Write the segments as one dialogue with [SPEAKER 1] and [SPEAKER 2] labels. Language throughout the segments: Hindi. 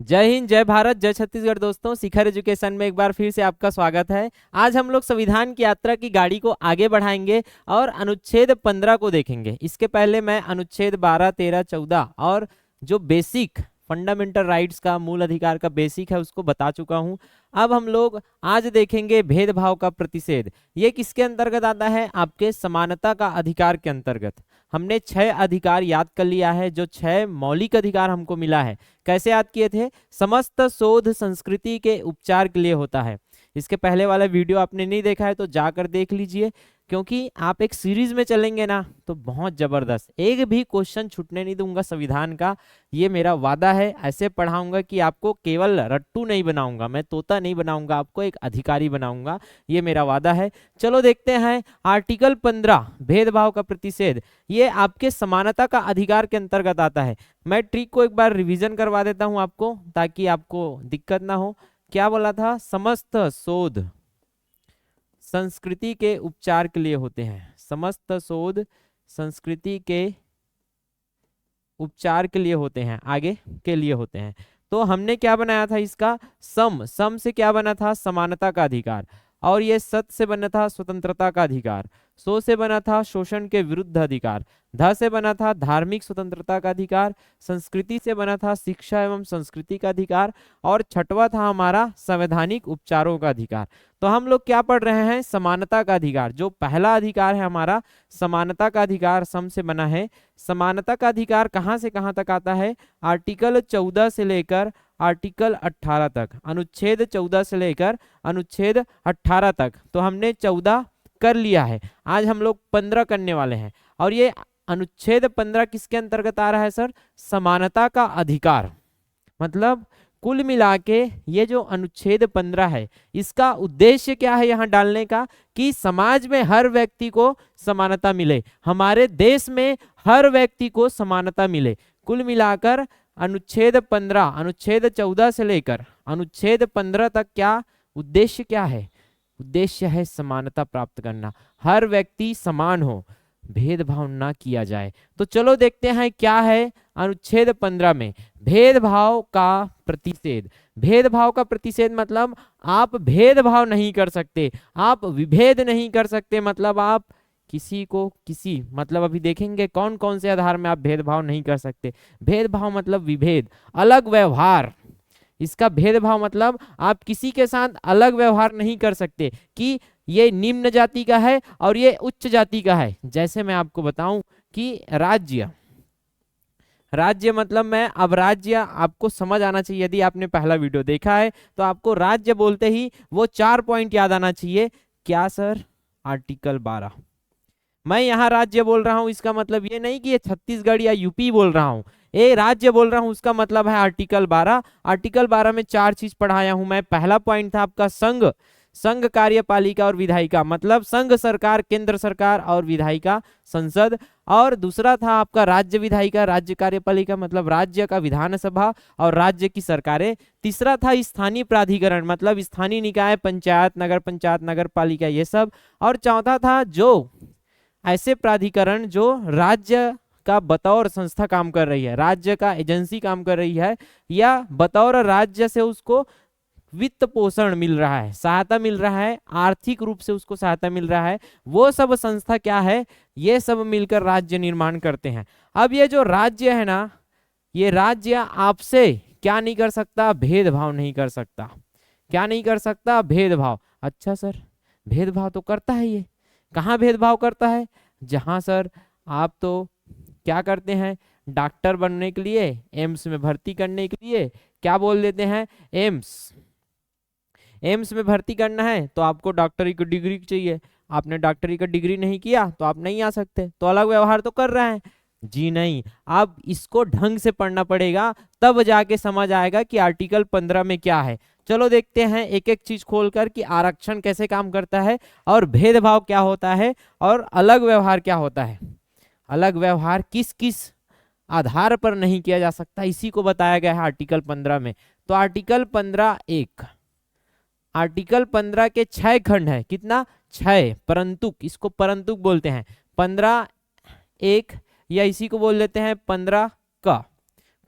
[SPEAKER 1] जय हिंद, जय भारत, जय छत्तीसगढ़। दोस्तों, शिखर एजुकेशन में एक बार फिर से आपका स्वागत है। आज हम लोग संविधान की यात्रा की गाड़ी को आगे बढ़ाएंगे और अनुच्छेद 15 को देखेंगे। इसके पहले मैं अनुच्छेद 12, 13, 14 और जो बेसिक फंडामेंटल राइट्स का मूल अधिकार का बेसिक है उसको बता चुका हूं। अब हम लोग आज देखेंगे भेदभाव का प्रतिषेध। ये किसके अंतर्गत आता है? आपके समानता का अधिकार के अंतर्गत। हमने 6 अधिकार याद कर लिया है, जो 6 मौलिक अधिकार हमको मिला है। कैसे याद किए थे? समस्त शोध संस्कृति के उपचार के लिए होता है। इसके पहले वाला वीडियो आपने नहीं देखा है तो जाकर देख लीजिए, क्योंकि आप एक सीरीज में चलेंगे ना तो बहुत जबरदस्त, एक भी क्वेश्चन छूटने नहीं दूंगा संविधान का। ये मेरा वादा है। ऐसे पढ़ाऊंगा कि आपको केवल रट्टू नहीं बनाऊंगा, मैं तोता नहीं बनाऊंगा, आपको एक अधिकारी बनाऊंगा। ये मेरा वादा है। चलो देखते हैं आर्टिकल 15 भेदभाव का प्रतिषेध। ये आपके समानता का अधिकार के अंतर्गत आता है। मैं ट्रिक को एक बार रिवीजन करवा देता हूं आपको, ताकि आपको दिक्कत ना हो। क्या बोला था? समस्त शोध संस्कृति के उपचार के लिए होते हैं। समस्त शोध संस्कृति के उपचार के लिए होते हैं, आगे के लिए होते हैं। तो हमने क्या बनाया था इसका? सम से क्या बना था? समानता का अधिकार। और ये सत से बना था स्वतंत्रता का अधिकार। सो से बना था शोषण के विरुद्ध अधिकार। ध से बना था धार्मिक स्वतंत्रता का अधिकार। संस्कृति से बना था शिक्षा एवं संस्कृति का अधिकार। और छठवां था हमारा संवैधानिक उपचारों का अधिकार। तो हम लोग क्या पढ़ रहे हैं? समानता का अधिकार। जो पहला अधिकार है हमारा समानता का अधिकार, सम से बना है। समानता का अधिकार कहां से कहां तक आता है? आर्टिकल 14 से लेकर आर्टिकल 18 तक, अनुच्छेद 14 से लेकर अनुच्छेद 18 तक। तो हमने 14 कर लिया है, आज हम लोग 15 करने वाले हैं। और ये अनुच्छेद 15 किसके अंतर्गत आ रहा है सर? समानता का अधिकार। मतलब कुल मिला के ये जो अनुच्छेद 15 है, इसका उद्देश्य क्या है यहाँ डालने का? कि समाज में हर व्यक्ति को समानता मिले, हमारे देश में हर व्यक्ति को समानता मिले। कुल मिलाकर अनुच्छेद 15, अनुच्छेद 14 से लेकर अनुच्छेद 15 तक क्या उद्देश्य क्या है? उद्देश्य है समानता प्राप्त करना, हर व्यक्ति समान हो, भेदभाव ना किया जाए। तो चलो देखते हैं क्या है अनुच्छेद 15 में। भेदभाव का प्रतिषेध। भेदभाव का प्रतिषेध मतलब आप भेदभाव नहीं कर सकते, आप विभेद नहीं कर सकते। मतलब आप किसी को किसी, मतलब अभी देखेंगे कौन कौन से आधार में आप भेदभाव नहीं कर सकते। भेदभाव मतलब विभेद, अलग व्यवहार। इसका भेदभाव मतलब आप किसी के साथ अलग व्यवहार नहीं कर सकते कि ये निम्न जाति का है और ये उच्च जाति का है। जैसे मैं आपको बताऊं कि राज्य, राज्य मतलब मैं अब राज्य आपको समझ आना चाहिए। यदि आपने पहला वीडियो देखा है तो आपको राज्य बोलते ही वो 4 पॉइंट याद आना चाहिए। क्या सर? आर्टिकल 12। मैं यहाँ राज्य बोल रहा हूँ, इसका मतलब ये नहीं कि ये छत्तीसगढ़ या यूपी बोल रहा हूँ। ये राज्य बोल रहा हूँ, उसका मतलब है आर्टिकल 12। आर्टिकल 12 में 4 चीज पढ़ाया हूं मैं। पहला पॉइंट था आपका संघ, संघ कार्यपालिका और विधायिका, मतलब संघ सरकार, केंद्र सरकार और विधायिका संसद। और दूसरा था आपका राज्य विधायिका, राज्य कार्यपालिका मतलब राज्य का विधानसभा और राज्य की सरकारें। तीसरा था स्थानीय प्राधिकरण, मतलब स्थानीय निकाय, पंचायत, नगर पालिका, ये सब। और चौथा था जो ऐसे प्राधिकरण जो राज्य का बतौर संस्था काम कर रही है, राज्य का एजेंसी काम कर रही है, या बतौर राज्य से उसको वित्त पोषण मिल रहा है, सहायता मिल रहा है, आर्थिक रूप से उसको सहायता मिल रहा है, वो सब संस्था क्या है? ये सब मिलकर राज्य निर्माण करते हैं। अब ये जो राज्य है ना, ये राज्य आपसे क्या नहीं कर सकता? भेदभाव नहीं कर सकता। क्या नहीं कर सकता? भेदभाव। अच्छा सर, भेदभाव तो करता है ये। कहाँ भेदभाव करता है? जहां सर आप तो क्या करते हैं, डॉक्टर बनने के लिए, एम्स में भर्ती करने के लिए क्या बोल देते हैं? एम्स, एम्स में भर्ती करना है तो आपको डॉक्टरी की डिग्री चाहिए। आपने डॉक्टरी का डिग्री नहीं किया तो आप नहीं आ सकते। तो अलग व्यवहार तो कर रहा है जी? नहीं, आप इसको ढंग से पढ़ना पड़ेगा, तब जाके समझ आएगा कि आर्टिकल 15 में क्या है। चलो देखते हैं एक एक चीज खोलकर कि आरक्षण कैसे काम करता है और भेदभाव क्या होता है और अलग व्यवहार क्या होता है। अलग व्यवहार किस किस आधार पर नहीं किया जा सकता, इसी को बताया गया है आर्टिकल 15 में। तो आर्टिकल 15 एक, आर्टिकल 15 के 6 खंड है। कितना? 6। परंतुक, इसको परंतुक बोलते हैं। 15 एक, या इसी को बोल देते हैं 15 का,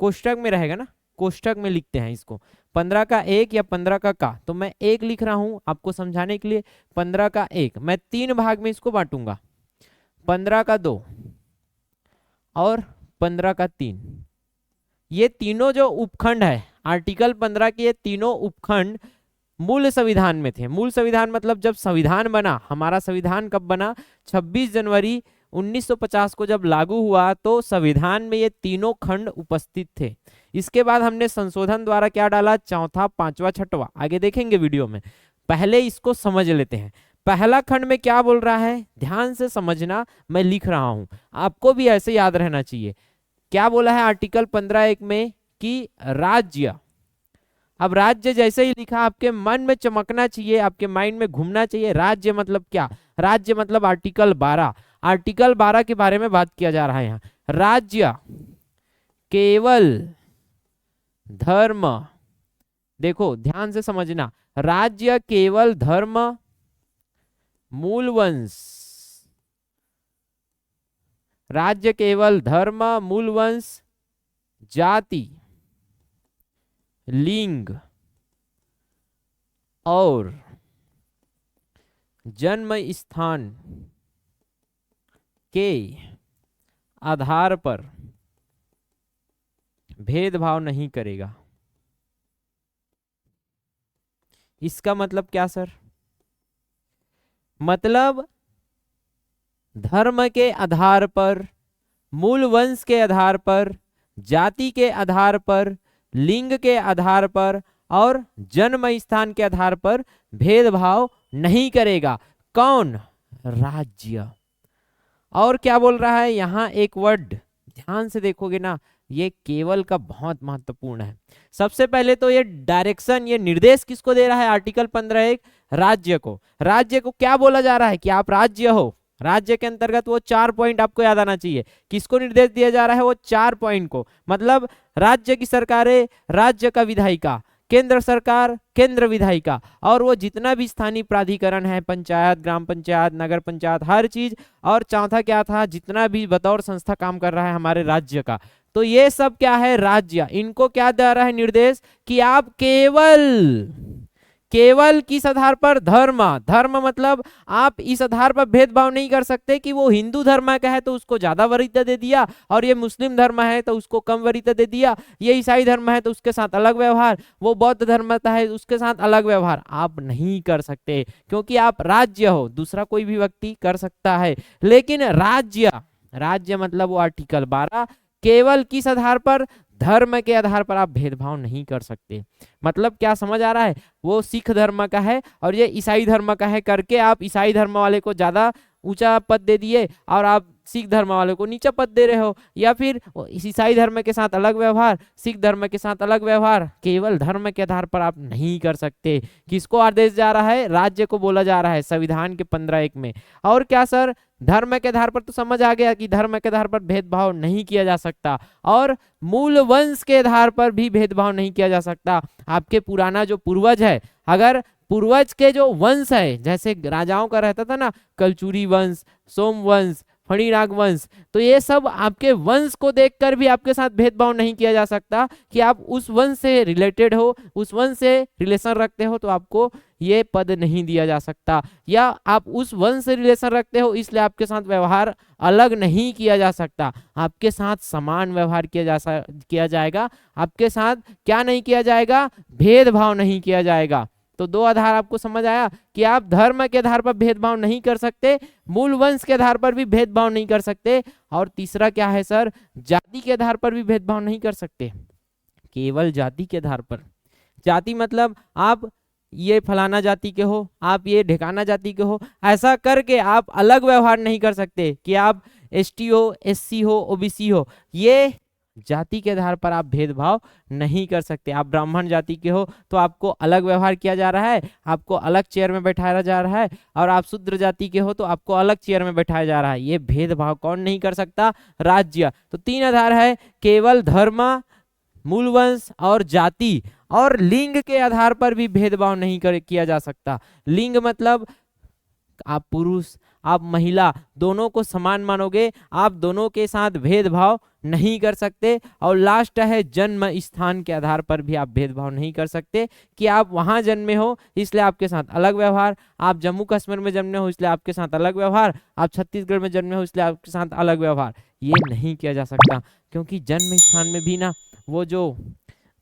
[SPEAKER 1] कोष्टक में रहेगा ना, कोष्ठक में लिखते हैं इसको, 15 का 1 या 15 का, तो मैं 1 लिख रहा हूं आपको समझाने के लिए। 15 का 1 मैं 3 भाग में इसको बांटूंगा, 15 का 2 और 15 का 3। ये तीनों जो उपखंड है आर्टिकल 15 के, ये तीनों उपखंड मूल संविधान में थे। मूल संविधान मतलब जब संविधान बना, हमारा संविधान कब बना, 26 जनवरी 1950 को जब लागू हुआ, तो संविधान में ये तीनों खंड उपस्थित थे। इसके बाद हमने संशोधन द्वारा क्या डाला, चौथा, पांचवा, छठवा, आगे देखेंगे वीडियो में। पहले इसको समझ लेते हैं। पहला खंड में क्या बोल रहा है, ध्यान से समझना, मैं लिख रहा हूं, आपको भी ऐसे याद रहना चाहिए। क्या बोला है आर्टिकल 15(1) में कि राज्य, अब राज्य जैसे ही लिखा आपके मन में चमकना चाहिए, आपके माइंड में घूमना चाहिए। राज्य मतलब क्या, राज्य मतलब आर्टिकल 12, आर्टिकल 12 के बारे में बात किया जा रहा है यहाँ। राज्य केवल धर्म, देखो ध्यान से समझना, राज्य केवल धर्म, मूल वंश, राज्य केवल धर्म, मूल वंश, जाति, लिंग और जन्म स्थान के आधार पर भेदभाव नहीं करेगा। इसका मतलब क्या सर, मतलब धर्म के आधार पर, मूल वंश के आधार पर, जाति के आधार पर, लिंग के आधार पर और जन्म स्थान के आधार पर भेदभाव नहीं करेगा। कौन, राज्य। और क्या बोल रहा है यहाँ, एक वर्ड ध्यान से देखोगे ना, ये केवल का बहुत महत्वपूर्ण है। सबसे पहले तो ये डायरेक्शन, ये निर्देश किसको दे रहा है आर्टिकल 15(1), राज्य को। राज्य को क्या बोला जा रहा है कि आप राज्य हो। राज्य के अंतर्गत वो 4 पॉइंट आपको याद आना चाहिए। किसको निर्देश दिया जा रहा है, वो 4 पॉइंट को, मतलब राज्य की सरकारें, राज्य का विधायिका, केंद्र सरकार, केंद्र विधायिका, और वो जितना भी स्थानीय प्राधिकरण है, पंचायत, ग्राम पंचायत, नगर पंचायत, हर चीज। और चौथा क्या था, जितना भी बतौर संस्था काम कर रहा है हमारे राज्य का, तो ये सब क्या है, राज्य। इनको क्या दे रहा है निर्देश कि आप केवल किस आधार पर, धर्म, धर्म मतलब आप इस आधार पर भेदभाव नहीं कर सकते कि वो हिंदू धर्म का है तो उसको ज्यादा वरीयता दे दिया, और ये मुस्लिम धर्म है तो उसको कम वरीयता दे दिया, ये ईसाई धर्म है तो उसके साथ अलग व्यवहार, वो बौद्ध धर्म का है उसके साथ अलग व्यवहार। आप नहीं कर सकते, क्योंकि आप राज्य हो। दूसरा कोई भी व्यक्ति कर सकता है, लेकिन राज्य मतलब वो आर्टिकल 12, केवल किस आधार पर, धर्म के आधार पर आप भेदभाव नहीं कर सकते। मतलब क्या समझ आ रहा है, वो सिख धर्म का है और ये ईसाई धर्म का है करके आप ईसाई धर्म वाले को ज्यादा ऊंचा पद दे दिए और आप सिख धर्म वाले को नीचा पद दे रहे हो, या फिर ईसाई धर्म के साथ अलग व्यवहार, सिख धर्म के साथ अलग व्यवहार, केवल धर्म के आधार पर आप नहीं कर सकते। किसको आदेश जा रहा है, राज्य को बोला जा रहा है संविधान के 15(1) में। और क्या सर, धर्म के आधार पर तो समझ आ गया कि धर्म के आधार पर भेदभाव नहीं किया जा सकता, और मूल वंश के आधार पर भी भेदभाव नहीं किया जा सकता। आपके पुराना जो पूर्वज है, अगर पूर्वज के जो वंश है, जैसे राजाओं का रहता था ना, कलचुरी वंश, सोम वंश, फणिनाग वंश, तो ये सब आपके वंश को देखकर भी आपके साथ भेदभाव नहीं किया जा सकता कि आप उस वंश से रिलेटेड हो, उस वंश से रिलेशन रखते हो तो आपको ये पद नहीं दिया जा सकता, या आप उस वंश से रिलेशन रखते हो इसलिए आपके साथ व्यवहार अलग नहीं किया जा सकता। आपके साथ समान व्यवहार किया जाएगा, आपके साथ क्या नहीं किया जाएगा, भेदभाव नहीं किया जाएगा। तो 2 आधार आपको समझ आया कि आप धर्म के आधार पर भेदभाव नहीं कर सकते, मूल वंश के आधार पर भी भेदभाव नहीं कर सकते, और तीसरा क्या है सर, जाति के आधार पर भी भेदभाव नहीं कर सकते, केवल जाति के आधार पर। जाति मतलब आप ये फलाना जाति के हो, आप ये ढेकाना जाति के हो, ऐसा करके आप अलग व्यवहार नहीं कर सकते कि आप ST हो, SC हो, OBC हो, ये जाति के आधार पर आप भेदभाव नहीं कर सकते। आप ब्राह्मण जाति के हो तो आपको अलग व्यवहार किया जा रहा है, आपको अलग चेयर में बैठाया जा रहा है, और आप शूद्र जाति के हो तो आपको अलग चेयर में बैठाया जा रहा है। ये भेदभाव कौन नहीं कर सकता, राज्य। तो 3 आधार है, केवल धर्म, मूल वंश और जाति, और लिंग के आधार पर भी भेदभाव नहीं किया जा सकता। लिंग मतलब आप पुरुष, आप महिला, दोनों को समान मानोगे, आप दोनों के साथ भेदभाव नहीं कर सकते। और लास्ट है जन्म स्थान के आधार पर भी आप भेदभाव नहीं कर सकते, कि आप वहां जन्मे हो इसलिए आपके साथ अलग व्यवहार, आप जम्मू कश्मीर में जन्मे हो इसलिए आपके साथ अलग व्यवहार, आप छत्तीसगढ़ में जन्मे हो इसलिए आपके साथ अलग व्यवहार, ये नहीं किया जा सकता। क्योंकि जन्म स्थान में भी ना वो जो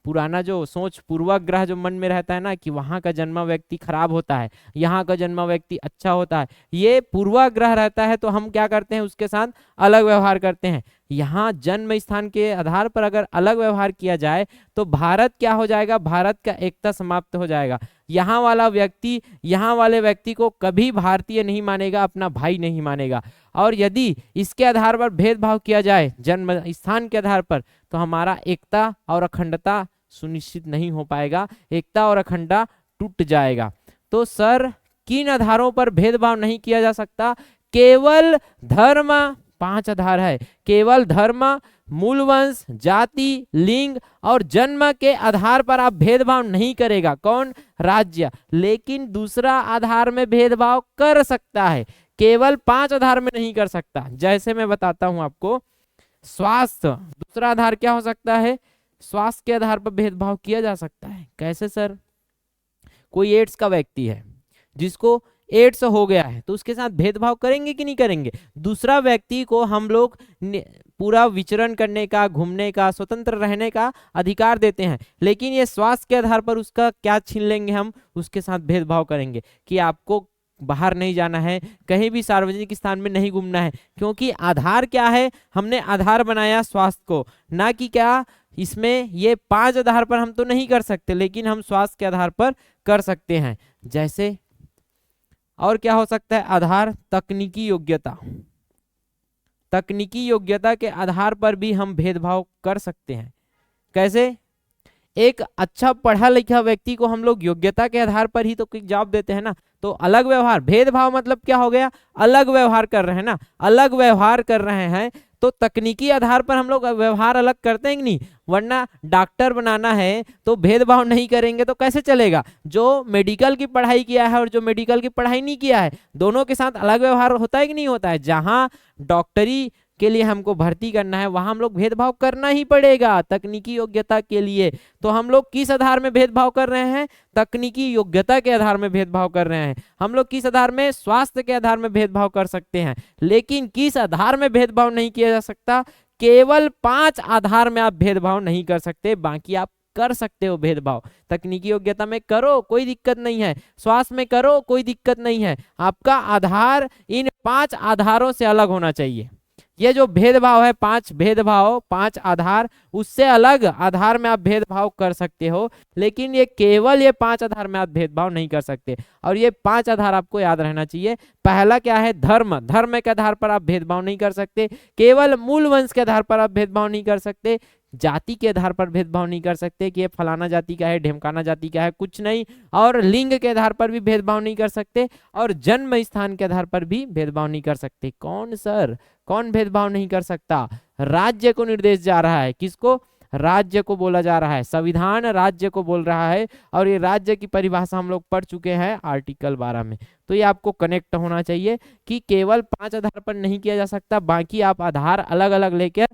[SPEAKER 1] पुराना जो सोच पूर्वाग्रह जो मन में रहता है ना कि वहां का जन्मा व्यक्ति खराब होता है, यहाँ का जन्मा व्यक्ति अच्छा होता है, ये पूर्वाग्रह रहता है। तो हम क्या करते हैं, उसके साथ अलग व्यवहार करते हैं। यहाँ जन्म स्थान के आधार पर अगर अलग व्यवहार किया जाए तो भारत क्या हो जाएगा, भारत का एकता समाप्त हो जाएगा। यहाँ वाला व्यक्ति यहाँ वाले व्यक्ति को कभी भारतीय नहीं मानेगा, अपना भाई नहीं मानेगा। और यदि इसके आधार पर भेदभाव किया जाए जन्म स्थान के आधार पर, तो हमारा एकता और अखंडता सुनिश्चित नहीं हो पाएगा, एकता और अखंडता टूट जाएगा। तो सर किन आधारों पर भेदभाव नहीं किया जा सकता, केवल धर्म, 5 आधार है, केवल धर्म, मूल वंश, जाति, लिंग और जन्म के आधार पर आप भेदभाव नहीं करेगा। कौन, राज्य। लेकिन दूसरा आधार में भेदभाव कर सकता है, केवल 5 आधार में नहीं कर सकता। जैसे मैं बताता हूं आपको, स्वास्थ्य, दूसरा आधार क्या हो सकता है, स्वास्थ्य के आधार पर भेदभाव किया जा सकता है। कैसे सर, कोई एड्स का व्यक्ति है जिसको एड्स हो गया है, तो उसके साथ भेदभाव करेंगे कि नहीं करेंगे। दूसरा व्यक्ति को हम लोग पूरा विचरण करने का, घूमने का, स्वतंत्र रहने का अधिकार देते हैं, लेकिन ये स्वास्थ्य के आधार पर उसका क्या छीन लेंगे, हम उसके साथ भेदभाव करेंगे कि आपको बाहर नहीं जाना है, कहीं भी सार्वजनिक स्थान में नहीं घूमना है। क्योंकि आधार क्या है, हमने आधार बनाया स्वास्थ्य को, ना कि क्या इसमें ये 5 आधार पर हम तो नहीं कर सकते, लेकिन हम स्वास्थ्य के आधार पर कर सकते हैं। जैसे और क्या हो सकता है आधार, तकनीकी योग्यता, तकनीकी योग्यता के आधार पर भी हम भेदभाव कर सकते हैं। कैसे, एक अच्छा पढ़ा लिखा व्यक्ति को हम लोग योग्यता के आधार पर ही तो जॉब देते हैं ना। तो अलग व्यवहार, भेदभाव मतलब क्या हो गया, अलग व्यवहार कर रहे हैं ना, अलग व्यवहार कर रहे हैं। तो तकनीकी आधार पर हम लोग व्यवहार अलग करते हैं कि नहीं, वरना डॉक्टर बनाना है तो भेदभाव नहीं करेंगे तो कैसे चलेगा। जो मेडिकल की पढ़ाई किया है और जो मेडिकल की पढ़ाई नहीं किया है, दोनों के साथ अलग व्यवहार होता है कि नहीं होता है। जहां डॉक्टरी के लिए हमको भर्ती करना है वहां हम लोग भेदभाव करना ही पड़ेगा तकनीकी योग्यता के लिए। तो हम लोग किस आधार में भेदभाव कर रहे हैं, तकनीकी योग्यता के आधार में भेदभाव कर रहे हैं। हम लोग किस आधार में, स्वास्थ्य के आधार में भेदभाव कर सकते हैं, लेकिन किस आधार में भेदभाव नहीं किया जा सकता, केवल 5 आधार में आप भेदभाव नहीं कर सकते, बाकी आप कर सकते हो भेदभाव। तकनीकी योग्यता में करो कोई दिक्कत नहीं है, स्वास्थ्य में करो कोई दिक्कत नहीं है, आपका आधार इन 5 आधारों से अलग होना चाहिए। ये जो भेदभाव है, 5 भेदभाव, 5 आधार, उससे अलग आधार में आप भेदभाव कर सकते हो, लेकिन ये केवल ये 5 आधार में आप भेदभाव नहीं कर सकते। और ये 5 आधार आपको याद रहना चाहिए। पहला क्या है, धर्म, धर्म के आधार पर आप भेदभाव नहीं कर सकते, केवल मूल वंश के आधार पर आप भेदभाव नहीं कर सकते, जाति के आधार पर भेदभाव नहीं कर सकते कि ये फलाना जाति का है, ढेमकाना जाति का है, कुछ नहीं। और लिंग के आधार पर भी भेदभाव नहीं कर सकते, और जन्म स्थान के आधार पर भी भेदभाव नहीं कर सकते। कौन सर, कौन भेदभाव नहीं कर सकता, राज्य को निर्देश जा रहा है, किसको, राज्य को बोला जा रहा है, संविधान राज्य को बोल रहा है। और ये राज्य की परिभाषा हम लोग पढ़ चुके हैं आर्टिकल 12 में। तो ये आपको कनेक्ट होना चाहिए कि केवल 5 आधार पर नहीं किया जा सकता, बाकी आप आधार अलग अलग लेकर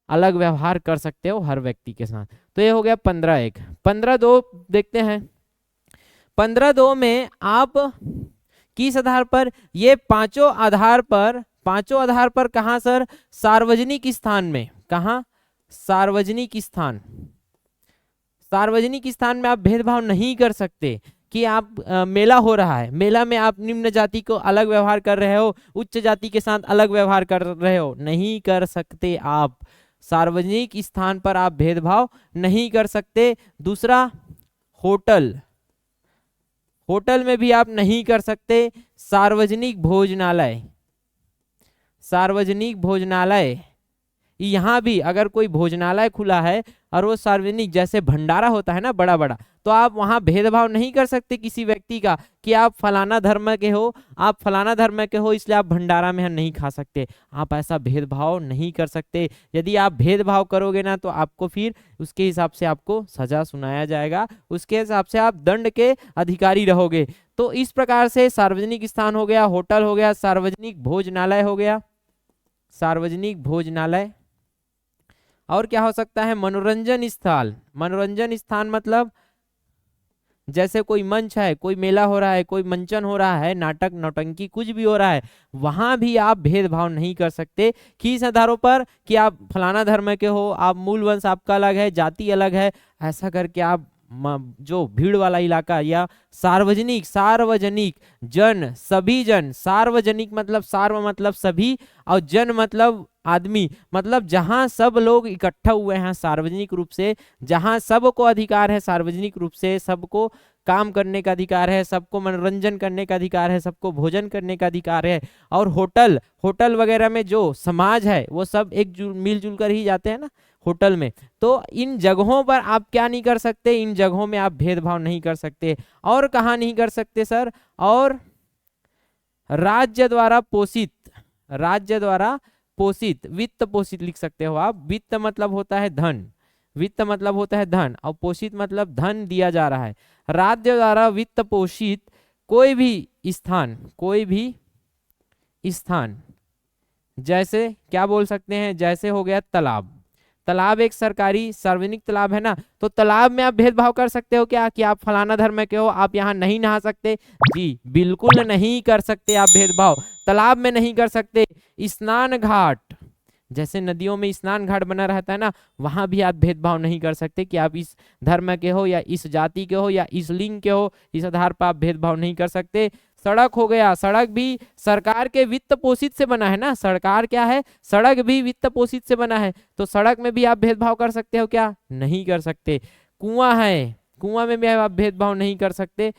[SPEAKER 1] अलग व्यवहार कर सकते हो हर व्यक्ति के साथ। तो ये हो गया 15(1). 15(2) देखते हैं। 15(2) में आप किस आधार पर, ये पांचों आधार पर, पांचों आधार पर कहाँ सर, सार्वजनिक स्थान में, कहाँ, सार्वजनिक स्थान, सार्वजनिक स्थान में आप भेदभाव नहीं कर सकते कि आप मेला हो रहा है, मेला में आप निम्न जाति को अलग व्यवहार कर रहे हो, उच्च जाति के साथ अलग व्यवहार कर रहे हो, नहीं कर सकते आप। सार्वजनिक स्थान पर आप भेदभाव नहीं कर सकते। दूसरा, होटल, होटल में भी आप नहीं कर सकते। सार्वजनिक भोजनालय, सार्वजनिक भोजनालय, यहाँ भी अगर कोई भोजनालय खुला है और वो सार्वजनिक, जैसे भंडारा होता है ना बड़ा बड़ा, तो आप वहाँ भेदभाव नहीं कर सकते किसी व्यक्ति का कि आप फलाना धर्म के हो, आप फलाना धर्म के हो इसलिए आप भंडारा में नहीं खा सकते। आप ऐसा भेदभाव नहीं कर सकते। यदि आप भेदभाव करोगे ना तो आपको फिर उसके हिसाब से आपको सजा सुनाया जाएगा, उसके हिसाब से आप दंड के अधिकारी रहोगे। तो इस प्रकार से सार्वजनिक स्थान हो गया, होटल हो गया, सार्वजनिक भोजनालय हो गया, सार्वजनिक भोजनालय। और क्या हो सकता है? मनोरंजन स्थल। मनोरंजन स्थान मतलब जैसे कोई मंच है, कोई मेला हो रहा है, कोई मंचन हो रहा है, नाटक नौटंकी कुछ भी हो रहा है, वहां भी आप भेदभाव नहीं कर सकते किस आधारों पर कि आप फलाना धर्म के हो, आप मूल वंश आपका अलग है, जाति अलग है, ऐसा करके आप जो भीड़ वाला इलाका या सार्वजनिक, सार्वजनिक जन, सभी जन, सार्वजनिक मतलब सार्व मतलब सभी और जन मतलब आदमी, मतलब जहां सब लोग इकट्ठा हुए हैं सार्वजनिक रूप से, जहां सबको अधिकार है सार्वजनिक रूप से, सबको काम करने का अधिकार है, सबको मनोरंजन करने का अधिकार है, सबको भोजन करने का अधिकार है। और होटल, होटल वगैरह में जो समाज है वो सब एक मिलजुल कर ही जाते हैं ना होटल में। तो इन जगहों पर आप क्या नहीं कर सकते? इन जगहों में आप भेदभाव नहीं कर सकते। और कहाँ नहीं कर सकते सर? और राज्य द्वारा पोषित, राज्य द्वारा पोषित, वित्त पोषित लिख सकते हो आप। वित्त मतलब होता है धन, वित्त मतलब होता है धन, और पोषित मतलब धन दिया जा रहा है। राज्य द्वारा वित्त पोषित कोई भी स्थान, कोई भी स्थान, जैसे क्या बोल सकते हैं? जैसे हो गया तालाब। तालाब एक सरकारी सार्वजनिक तालाब है ना, तो तालाब में आप भेदभाव कर सकते हो क्या कि आप फलाना धर्म के हो, आप यहाँ नहीं नहा सकते? जी बिल्कुल नहीं कर सकते आप भेदभाव, तालाब में नहीं कर सकते। स्नान घाट, जैसे नदियों में स्नान घाट बना रहता है ना, वहां भी आप भेदभाव नहीं कर सकते कि आप इस धर्म के हो या इस जाति के हो या इस लिंग के हो, इस आधार पर आप भेदभाव नहीं कर सकते। सड़क हो गया, सड़क भी सरकार के वित्त पोषित से बना है ना, सरकार क्या है? सड़क भी वित्त पोषित से बना है, तो सड़क में भी आप भेदभाव कर सकते हो क्या? नहीं कर सकते। कुआं है, कुआं में भी आप भेदभाव नहीं कर सकते,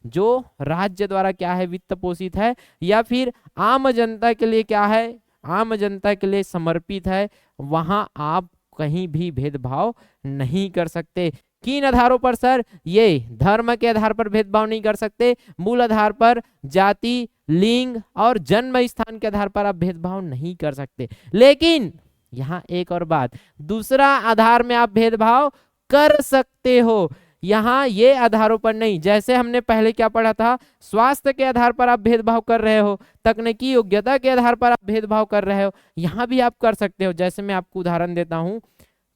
[SPEAKER 1] जो राज्य द्वारा क्या है? वित्त पोषित है, या फिर आम जनता के लिए क्या है? आम जनता के लिए समर्पित है, वहां आप कहीं भी भेदभाव नहीं कर सकते। किन आधारों पर सर? ये धर्म के आधार पर भेदभाव नहीं कर सकते, मूल आधार पर जाति, लिंग और जन्म स्थान के आधार पर आप भेदभाव नहीं कर सकते। लेकिन यहाँ एक और बात, दूसरा आधार में आप भेदभाव कर सकते हो, यहाँ ये आधारों पर नहीं। जैसे हमने पहले क्या पढ़ा था? स्वास्थ्य के आधार पर आप भेदभाव कर रहे हो, तकनीकी योग्यता के आधार पर आप भेदभाव कर रहे हो, यहाँ भी आप कर सकते हो। जैसे मैं आपको उदाहरण देता हूँ,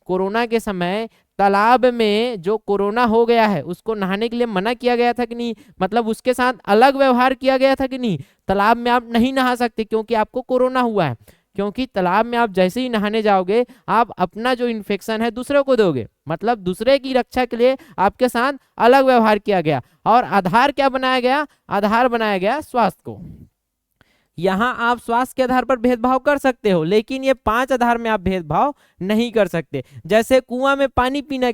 [SPEAKER 1] कोरोना के समय तालाब में जो कोरोना हो गया है उसको नहाने के लिए मना किया गया था कि नहीं? मतलब उसके साथ अलग व्यवहार किया गया था कि नहीं? तालाब में आप नहीं नहा सकते क्योंकि आपको कोरोना हुआ है, क्योंकि तालाब में आप जैसे ही नहाने जाओगे आप अपना जो इन्फेक्शन है दूसरे को दोगे, मतलब दूसरे की रक्षा के लिए आपके साथ अलग व्यवहार किया गया। और आधार क्या बनाया गया? आधार बनाया गया स्वास्थ्य को। यहाँ आप स्वास्थ्य के आधार पर भेदभाव कर सकते हो, लेकिन ये 5 आधार में आप भेदभाव नहीं कर सकते। जैसे कुआं में पानी पीने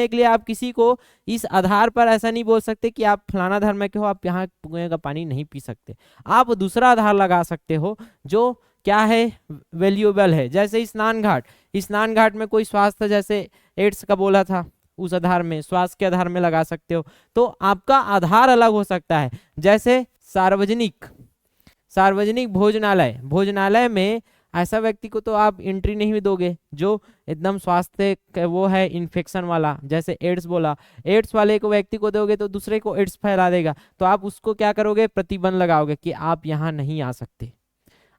[SPEAKER 1] के लिए आप किसी को इस आधार पर ऐसा नहीं बोल सकते कि आप फलाना धर्म के हो, आप यहाँ कुएं का पानी नहीं पी सकते। आप दूसरा आधार लगा सकते हो जो क्या है? वैल्यूएबल है। जैसे स्नान घाट, स्नान घाट में कोई स्वास्थ्य, जैसे एड्स का बोला था, उस आधार में, स्वास्थ्य के आधार में लगा सकते हो। तो आपका आधार अलग हो सकता है। जैसे सार्वजनिक भोजनालय, भोजनालय में ऐसा व्यक्ति को तो आप एंट्री नहीं दोगे जो एकदम स्वास्थ्य वो है इन्फेक्शन वाला, जैसे एड्स बोला, एड्स वाले को व्यक्ति को दोगे तो दूसरे को एड्स फैला देगा, तो आप उसको क्या करोगे? प्रतिबंध लगाओगे कि आप यहाँ नहीं आ सकते,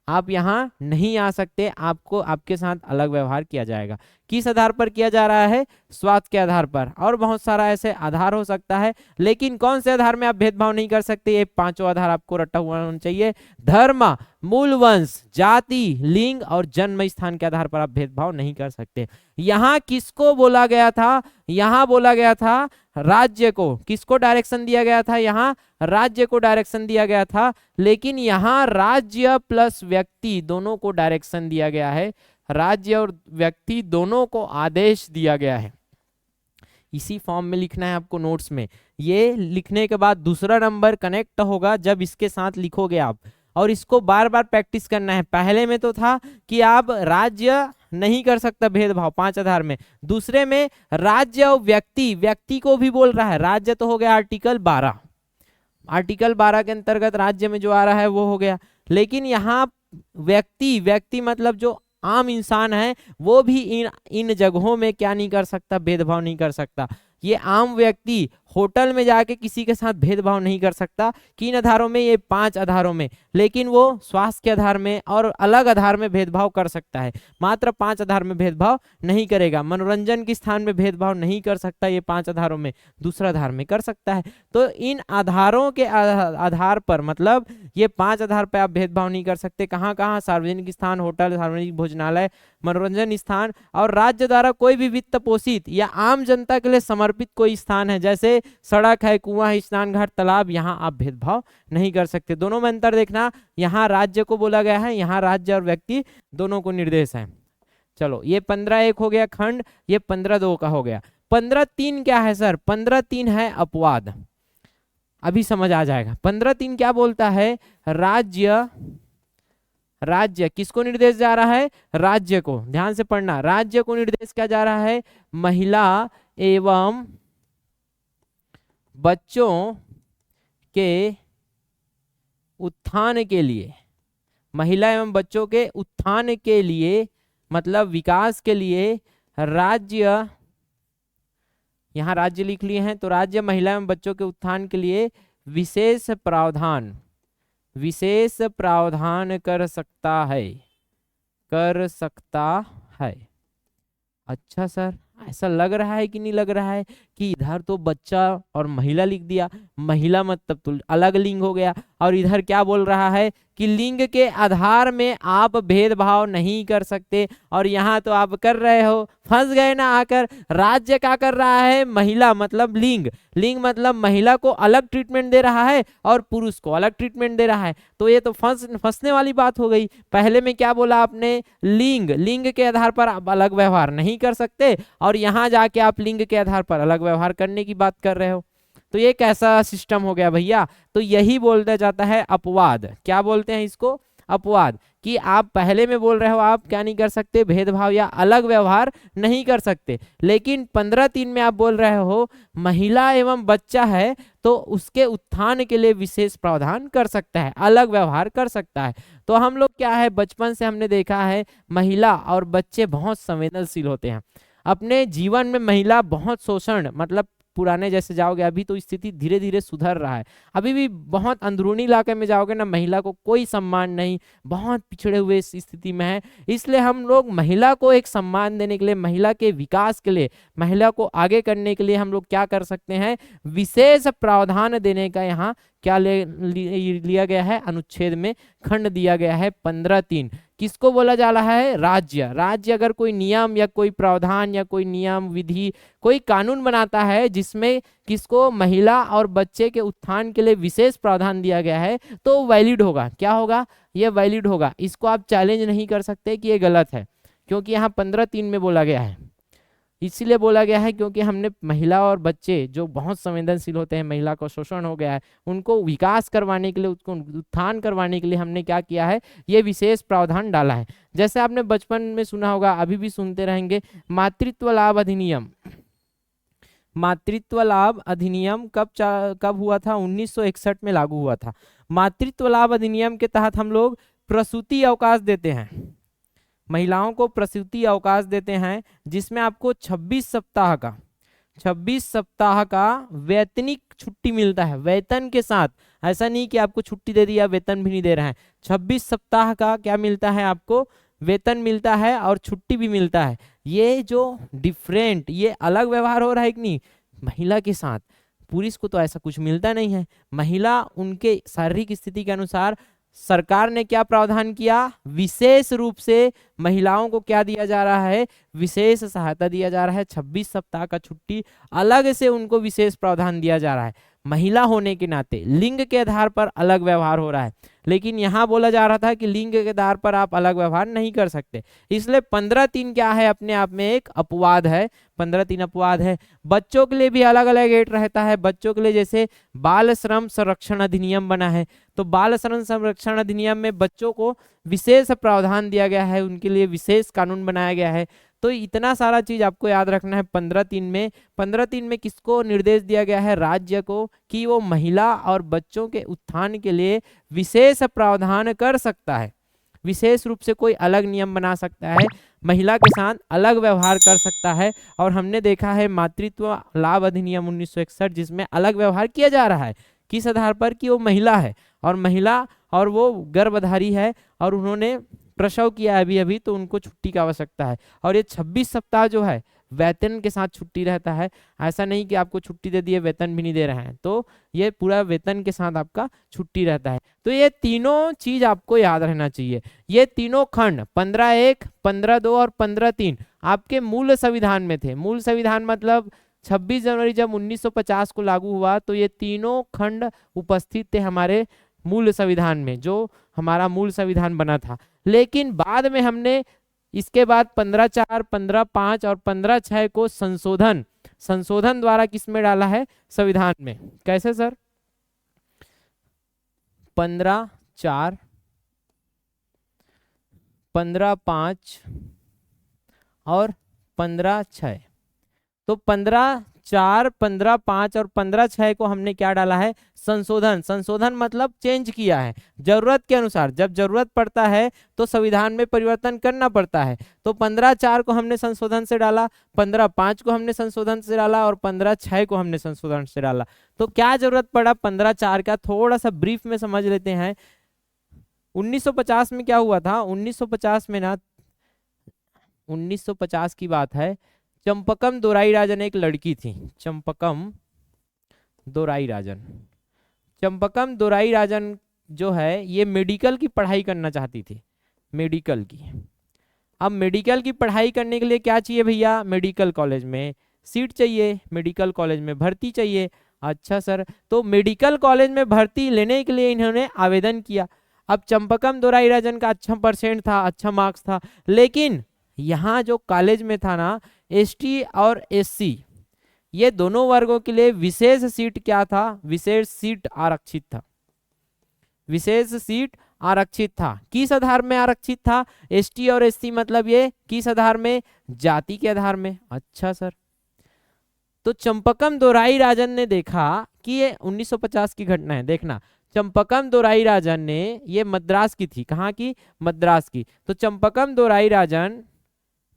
[SPEAKER 1] आप यहाँ नहीं आ सकते, आपको आपके साथ अलग व्यवहार किया जाएगा। किस आधार पर किया जा रहा है? स्वास्थ्य के आधार पर। और बहुत सारा ऐसे आधार हो सकता है, लेकिन कौन से आधार में आप भेदभाव नहीं कर सकते? ये 5 आधार आपको रटा हुआ होना चाहिए। धर्म, मूल वंश, जाति, लिंग और जन्म स्थान के आधार पर आप भेदभाव नहीं कर सकते। यहाँ किसको बोला गया था? यहाँ बोला गया था राज्य को। किसको डायरेक्शन दिया गया था? यहाँ राज्य को डायरेक्शन दिया गया था, लेकिन यहाँ राज्य प्लस व्यक्ति दोनों को डायरेक्शन दिया गया है, राज्य और व्यक्ति दोनों को आदेश दिया गया है। इसी फॉर्म में लिखना है आपको नोट्स में। ये लिखने के बाद दूसरा नंबर कनेक्ट होगा जब इसके साथ लिखोगे आप, और इसको बार बार प्रैक्टिस करना है। पहले में तो था कि आप राज्य नहीं कर सकता भेदभाव 5 आधार में, दूसरे में राज्य और व्यक्ति को भी बोल रहा है। राज्य तो हो गया आर्टिकल 12, आर्टिकल 12 के अंतर्गत राज्य में जो आ रहा है वो हो गया, लेकिन यहाँ व्यक्ति मतलब जो आम इंसान है वो भी इन जगहों में क्या नहीं कर सकता? भेदभाव नहीं कर सकता। ये आम व्यक्ति होटल में जाके किसी के साथ भेदभाव नहीं कर सकता, किन आधारों में, ये 5 आधारों में, लेकिन वो स्वास्थ्य के आधार में और अलग आधार में भेदभाव कर सकता है, मात्र 5 आधार में भेदभाव नहीं करेगा। मनोरंजन के स्थान में भेदभाव नहीं कर सकता ये 5 आधारों में, दूसरा आधार में कर सकता है। तो इन आधारों के आधार पर, मतलब ये 5 आधार पर आप भेदभाव नहीं कर सकते। कहाँ कहाँ? सार्वजनिक स्थान, होटल, सार्वजनिक भोजनालय, मनोरंजन स्थान, और राज्य द्वारा कोई भी वित्त पोषित या आम जनता के लिए समर्पित कोई स्थान है, जैसे सड़क है, कुआं है, स्नान घाट, तालाब, यहाँ आप भेदभाव नहीं कर सकते। दोनों में अंतर देखना, यहाँ राज्य को बोला गया है, यहाँ राज्य और व्यक्ति दोनों को निर्देश है। चलो, ये 15(1) हो गया खंड, ये 15(2) का हो गया। 15(3) क्या है सर? 15(3) है अपवाद। अभी समझ आ जाएगा। 15(3) क्या बोलता है? राज्य किसको निर्देश जा रहा है? राज्य को। ध्यान से पढ़ना, राज्य को निर्देश क्या जा रहा है? महिला एवं बच्चों के उत्थान के लिए, महिला एवं बच्चों के उत्थान के लिए, मतलब विकास के लिए, राज्य, यहां राज्य लिख लिए हैं, तो राज्य महिला एवं बच्चों के उत्थान के लिए विशेष प्रावधान कर सकता है। अच्छा सर, ऐसा लग रहा है कि नहीं लग रहा है कि इधर तो बच्चा और महिला लिख दिया, महिला मतलब तो अलग लिंग हो गया, और इधर क्या बोल रहा है कि लिंग के आधार में आप भेदभाव नहीं कर सकते, और यहाँ तो आप कर रहे हो, फंस गए ना आकर। राज्य क्या कर रहा है? महिला मतलब लिंग मतलब महिला को अलग ट्रीटमेंट दे रहा है और पुरुष को अलग ट्रीटमेंट दे रहा है, तो ये तो फंसने वाली बात हो गई। पहले में क्या बोला आपने? लिंग के आधार पर आप अलग व्यवहार नहीं कर सकते, और यहाँ जाके आप लिंग के आधार पर अलग व्यवहार करने की बात कर रहे हो, तो ये कैसा सिस्टम हो गया भैया? तो यही बोलता जाता है अपवाद। क्या बोलते हैं इसको? अपवाद। कि आप पहले में बोल रहे हो आप क्या नहीं कर सकते? भेदभाव या अलग व्यवहार नहीं कर सकते, लेकिन 15(3) में आप बोल रहे हो महिला एवं बच्चा है तो उसके उत्थान के लिए विशेष प्रावधान कर सकता है, अलग व्यवहार कर सकता है। तो हम लोग क्या है, बचपन से हमने देखा है महिला और बच्चे बहुत संवेदनशील होते हैं। अपने जीवन में महिला बहुत शोषण, मतलब पुराने जैसे जाओगे, अभी तो स्थिति धीरे धीरे सुधर रहा है, अभी भी बहुत अंदरूनी इलाके में जाओगे ना, महिला को कोई सम्मान नहीं, बहुत पिछड़े हुए इस स्थिति में है। इसलिए हम लोग महिला को एक सम्मान देने के लिए, महिला के विकास के लिए, महिला को आगे करने के लिए हम लोग क्या कर सकते हैं? विशेष प्रावधान देने का यहाँ क्या लिया गया है? अनुच्छेद में खंड दिया गया है 15(3). किसको बोला जा रहा है? राज्य अगर कोई नियम या कोई प्रावधान या कोई नियम विधि, कोई कानून बनाता है जिसमें किसको? महिला और बच्चे के उत्थान के लिए विशेष प्रावधान दिया गया है, तो वैलिड होगा। क्या होगा? ये वैलिड होगा। इसको आप चैलेंज नहीं कर सकते कि ये गलत है, क्योंकि यहाँ 15(3) में बोला गया है। इसीलिए बोला गया है क्योंकि हमने महिला और बच्चे जो बहुत संवेदनशील होते हैं, महिला को शोषण हो गया है, उनको विकास करवाने के लिए, उसको उत्थान करवाने के लिए हमने क्या किया है? ये विशेष प्रावधान डाला है। जैसे आपने बचपन में सुना होगा, अभी भी सुनते रहेंगे, मातृत्व लाभ अधिनियम। मातृत्व लाभ अधिनियम कब हुआ था? 1961 में लागू हुआ था। मातृत्व लाभ अधिनियम के तहत हम लोग प्रसूति अवकाश देते हैं, महिलाओं को प्रसूति अवकाश देते हैं, जिसमें आपको 26 सप्ताह का वेतनिक छुट्टी मिलता है, वेतन के साथ। ऐसा नहीं कि आपको छुट्टी दे दिया, वेतन भी नहीं दे रहा है। 26 सप्ताह का क्या मिलता है? आपको वेतन मिलता है और छुट्टी भी मिलता है। ये जो डिफरेंट, ये अलग व्यवहार हो रहा है कि नहीं महिला के साथ? पुरुष को तो ऐसा कुछ मिलता नहीं है। महिला उनके शारीरिक स्थिति के अनुसार सरकार ने क्या प्रावधान किया? विशेष रूप से महिलाओं को क्या दिया जा रहा है? विशेष सहायता दिया जा रहा है। 26 सप्ताह का छुट्टी अलग से उनको विशेष प्रावधान दिया जा रहा है। महिला होने के नाते लिंग के आधार पर अलग व्यवहार हो रहा है, लेकिन यहाँ बोला जा रहा था कि लिंग के आधार पर आप अलग व्यवहार नहीं कर सकते। इसलिए 15(3) क्या है? अपने आप में एक अपवाद है। 15(3) अपवाद है। बच्चों के लिए भी अलग अलग रेट रहता है। बच्चों के लिए जैसे बाल श्रम संरक्षण अधिनियम बना है, तो बाल श्रम संरक्षण अधिनियम में बच्चों को विशेष प्रावधान दिया गया है, उनके लिए विशेष कानून बनाया गया है। तो इतना सारा चीज आपको याद रखना है। 15(3) में किसको निर्देश दिया गया है? राज्य को, कि वो महिला और बच्चों के उत्थान के लिए विशेष प्रावधान कर सकता है। विशेष रूप से कोई अलग नियम बना सकता है, महिला के साथ अलग व्यवहार कर सकता है। और हमने देखा है मातृत्व लाभ अधिनियम 1961 जिसमें अलग व्यवहार किया जा रहा है, किस आधार पर कि वो महिला है और महिला और वो गर्भधारी है और उन्होंने प्रसव किया है अभी अभी, तो उनको छुट्टी की आवश्यकता है। और ये 26 सप्ताह जो है वेतन के साथ छुट्टी रहता है, ऐसा नहीं कि आपको छुट्टी दे दिए वेतन भी नहीं दे रहे हैं, तो ये पूरा वेतन के साथ आपका छुट्टी रहता है। तो ये तीनों चीज आपको याद रहना चाहिए। ये तीनों खंड 15(1), 15(2) और 15(3) आपके मूल संविधान में थे। मूल संविधान मतलब 26 जनवरी जब 1950 को लागू हुआ तो ये तीनों खंड उपस्थित थे हमारे मूल संविधान में, जो हमारा मूल संविधान बना था। लेकिन बाद में हमने इसके बाद 15(4), 15(5) और 15(6) को संशोधन द्वारा किसमें डाला है, संविधान में। कैसे सर? 15(4), 15(5) और 15(6). तो 15(4), 15(5) और 15(6) को हमने क्या डाला है, संशोधन मतलब चेंज किया है जरूरत के अनुसार। जब जरूरत पड़ता है तो संविधान में परिवर्तन करना पड़ता है। तो 15(4) को हमने संशोधन से डाला, 15(5) को हमने संशोधन से डाला और 15(6) को हमने संशोधन से डाला। तो क्या जरूरत पड़ा 15(4) का, थोड़ा सा ब्रीफ में समझ लेते हैं। 1950 में क्या हुआ था, 1950 में ना, 1950 की बात है, चंपकम दोराईराजन एक लड़की थी, चंपकम दोराईराजन जो है ये मेडिकल की पढ़ाई करना चाहती थी, मेडिकल की। अब मेडिकल की पढ़ाई करने के लिए क्या चाहिए भैया, मेडिकल कॉलेज में सीट चाहिए, मेडिकल कॉलेज में भर्ती चाहिए। अच्छा सर, तो मेडिकल कॉलेज में भर्ती लेने के लिए इन्होंने आवेदन किया। अब चंपकम दोराईराजन का अच्छा परसेंट था, अच्छा मार्क्स था, लेकिन यहाँ जो कॉलेज में था ना, एसटी और एससी ये दोनों वर्गों के लिए विशेष सीट क्या था, विशेष सीट आरक्षित था। विशेष सीट आरक्षित था, किस आधार में आरक्षित था, एसटी और एससी मतलब ये किस आधार में, जाति के आधार में। अच्छा सर, तो चंपकम दोराईराजन ने देखा कि ये 1950 की घटना है, देखना चंपकम दोराईराजन ने, ये मद्रास की थी, कहाँ की, मद्रास की। तो चंपकम दोराईराजन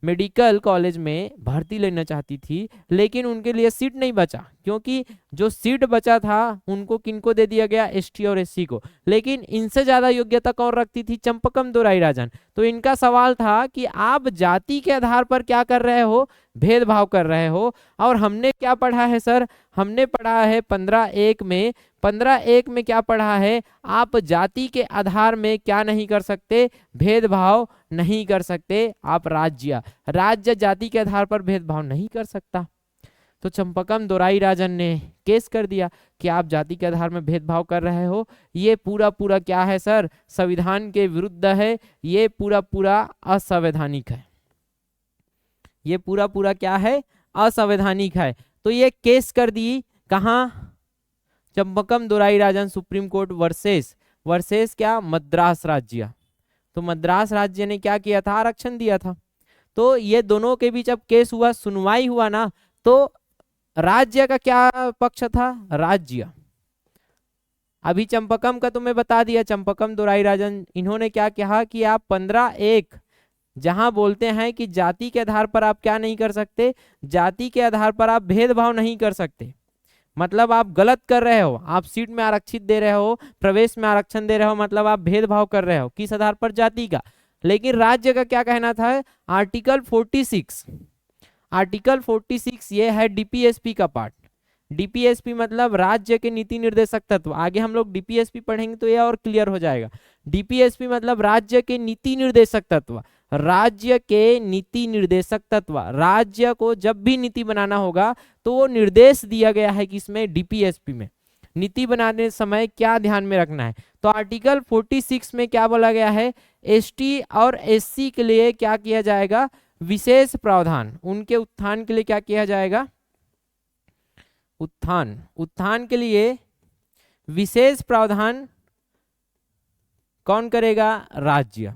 [SPEAKER 1] मेडिकल कॉलेज में भर्ती लेना चाहती थी, लेकिन उनके लिए सीट नहीं बचा, क्योंकि जो सीट बचा था उनको किनको दे दिया गया, एसटी और एससी को। लेकिन इनसे ज्यादा योग्यता कौन रखती थी, चंपकम दोराईराजन। तो इनका सवाल था कि आप जाति के आधार पर क्या कर रहे हो, भेदभाव कर रहे हो। और हमने क्या पढ़ा है सर, हमने पढ़ा है 15(1) में, 15(1) में क्या पढ़ा है, आप जाति के आधार में क्या नहीं कर सकते, भेदभाव नहीं कर सकते। आप राज्य जाति के आधार पर भेदभाव नहीं कर सकता। तो चंपकम दोराईराजन ने केस कर दिया कि आप जाति के आधार में भेदभाव कर रहे हो, ये पूरा क्या है सर, संविधान के विरुद्ध है, ये पूरा असंवैधानिक है, ये पूरा क्या है, असंवैधानिक है। तो ये केस कर दी कहाँ, चंपकम दोराईराजन सुप्रीम कोर्ट वर्सेस क्या, मद्रास राज्य। तो मद्रास राज्य ने क्या किया था, आरक्षण दिया था। तो ये दोनों के बीच अब केस हुआ, सुनवाई हुआ ना, तो राज्य का क्या पक्ष था, राज्य। अभी चंपकम का तुम्हें बता दिया, चंपकम दोराईराजन इन्होंने क्या कहा कि आप 15(1) जहां बोलते हैं कि जाति के आधार पर आप क्या नहीं कर सकते, जाति के आधार पर आप भेदभाव नहीं कर सकते, मतलब आप गलत कर रहे हो, आप सीट में आरक्षित दे रहे हो, प्रवेश में आरक्षण दे रहे हो, मतलब आप भेदभाव कर रहे हो, किस आधार पर, जाति का। लेकिन राज्य का क्या कहना था, आर्टिकल 46 ये है डीपीएसपी का पार्ट। डीपीएसपी मतलब राज्य के नीति निर्देशक तत्व, आगे हम लोग डीपीएसपी पढ़ेंगे तो ये और क्लियर हो जाएगा। डीपीएसपी मतलब राज्य के नीति निर्देशक तत्व, राज्य के नीति निर्देशक तत्व। राज्य को जब भी नीति बनाना होगा तो वो निर्देश दिया गया है कि इसमें डीपीएसपी में नीति बनाने समय क्या ध्यान में रखना है। तो आर्टिकल 46 में क्या बोला गया है, एसटी और एससी के लिए क्या किया जाएगा, विशेष प्रावधान, उनके उत्थान के लिए क्या किया जाएगा, उत्थान के लिए विशेष प्रावधान कौन करेगा, राज्य।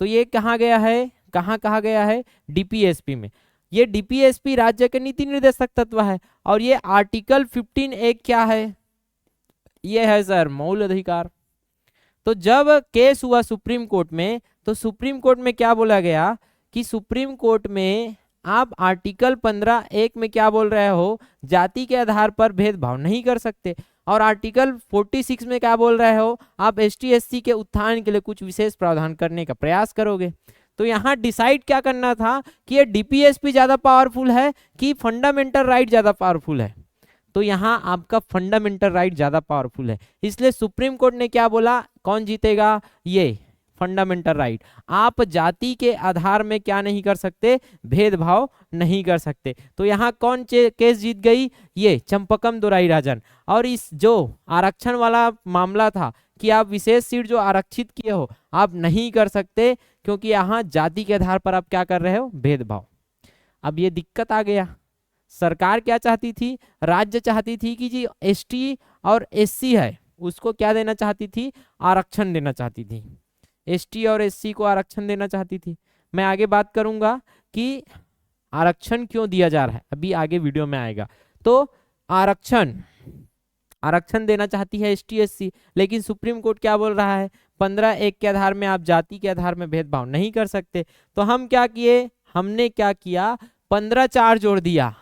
[SPEAKER 1] तो ये कहाँ गया है, कहाँ कहा गया है, डीपीएसपी में। ये डीपीएसपी राज्य के नीति निर्देशक तत्व है। और ये आर्टिकल 15(1) क्या है, ये है सर मौल अधिकार। तो जब केस हुआ सुप्रीम कोर्ट में, तो सुप्रीम कोर्ट में क्या बोला गया कि सुप्रीम कोर्ट में आप आर्टिकल 15(1) में क्या बोल रहे हो, जाति के आधार पर भेदभाव नहीं कर सकते, और आर्टिकल 46 में क्या बोल रहे हो, आप एसटी एससी के उत्थान के लिए कुछ विशेष प्रावधान करने का प्रयास करोगे। तो यहाँ डिसाइड क्या करना था कि ये डीपीएसपी ज्यादा पावरफुल है कि फंडामेंटल राइट ज्यादा पावरफुल है। तो यहाँ आपका फंडामेंटल राइट ज्यादा पावरफुल है, इसलिए सुप्रीम कोर्ट ने क्या बोला, कौन जीतेगा, ये फंडामेंटल राइट। आप जाति के आधार में क्या नहीं कर सकते, भेदभाव नहीं कर सकते। तो यहाँ कौन केस जीत गई, ये चंपकम दोराईराजन। और इस जो आरक्षण वाला मामला था कि आप विशेष सीट जो आरक्षित किए हो आप नहीं कर सकते, क्योंकि यहाँ जाति के आधार पर आप क्या कर रहे हो, भेदभाव। अब ये दिक्कत आ गया, सरकार क्या चाहती थी, राज्य चाहती थी कि जी एसटी और एससी है उसको क्या देना चाहती थी, आरक्षण देना चाहती थी, एसटी और एससी को आरक्षण देना चाहती थी। मैं आगे बात करूंगा कि आरक्षण क्यों दिया जा रहा है, अभी आगे वीडियो में आएगा। तो आरक्षण देना चाहती है एसटी एससी, लेकिन सुप्रीम कोर्ट क्या बोल रहा है, 15(1) के आधार में आप जाति के आधार में भेदभाव नहीं कर सकते। तो हम क्या किए, हमने क्या किया, 15(4) जोड़ दिया,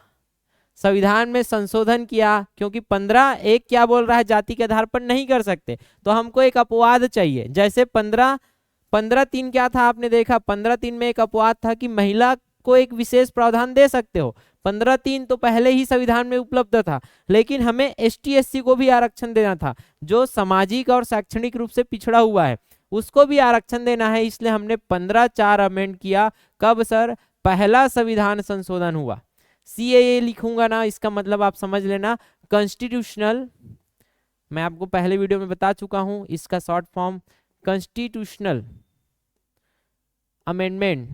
[SPEAKER 1] संविधान में संशोधन किया, क्योंकि 15(1) क्या बोल रहा है, जाति के आधार पर नहीं कर सकते। तो हमको एक अपवाद चाहिए, जैसे 15(3) क्या था, आपने देखा 15(3) में एक अपवाद था कि महिला को एक विशेष प्रावधान दे सकते हो। 15(3) तो पहले ही संविधान में उपलब्ध था, लेकिन हमें एसटी एससी को भी आरक्षण देना था, जो सामाजिक और शैक्षणिक रूप से पिछड़ा हुआ है उसको भी आरक्षण देना है, इसलिए हमने 15(4) अमेंड किया। कब सर, पहला संविधान संशोधन हुआ। सीएए लिखूंगा ना, इसका मतलब आप समझ लेना कॉन्स्टिट्यूशनल, मैं आपको पहले वीडियो में बता चुका हूं इसका short form, constitutional amendment